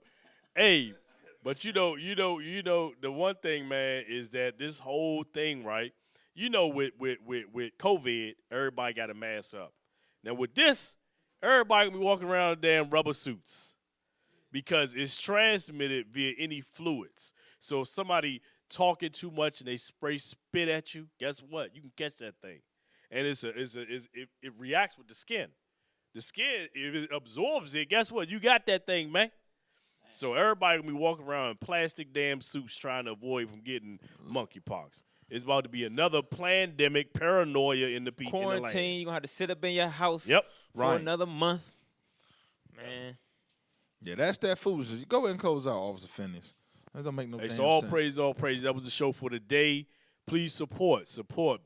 hey, but you know, the one thing, man, is that this whole thing, right? You know, with COVID, everybody got a mask up. Now with this, everybody gonna be walking around in damn rubber suits because it's transmitted via any fluids. So if somebody talking too much and they spit at you, guess what? You can catch that thing, and it reacts with the skin. The skin, if it absorbs it, guess what? You got that thing, man. So everybody gonna be walking around in plastic damn suits trying to avoid from getting monkeypox. It's about to be another pandemic, paranoia in the people. Quarantine, you're gonna have to sit up in your house for another month. Man. Yeah, that's that foolishness. Go ahead and close out, Officer Phinehas. That don't make no damn so all sense. praise. That was the show for today. Please support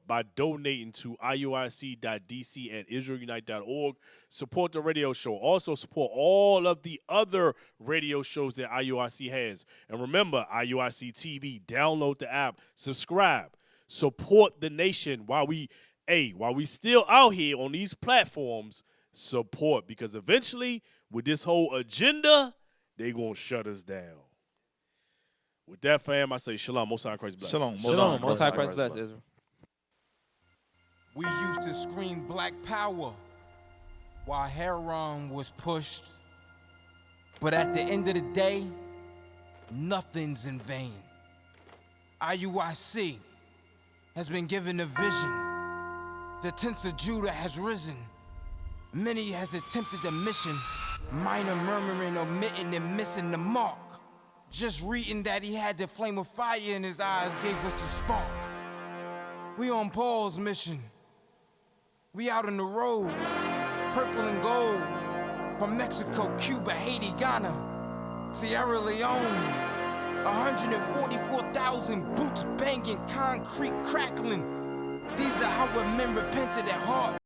by donating to IUIC.DC and IsraelUnite.org. Support the radio show. Also support all of the other radio shows that IUIC has. And remember, IUIC TV, download the app, subscribe, support the nation while we still out here on these platforms, support. Because eventually, with this whole agenda, they going to shut us down. With that, fam, I say shalom. Most High Christ bless. Shalom. Most High Christ bless, Israel. We used to scream black power while heroin was pushed. But at the end of the day, nothing's in vain. IUIC has been given a vision. The tents of Judah has risen. Many has attempted the mission. Minor murmuring, omitting, and missing the mark. Just reading that he had the flame of fire in his eyes gave us the spark. We on Paul's mission. We out on the road, purple and gold. From Mexico, Cuba, Haiti, Ghana, Sierra Leone. 144,000 boots banging, concrete crackling. These are our men repented at heart.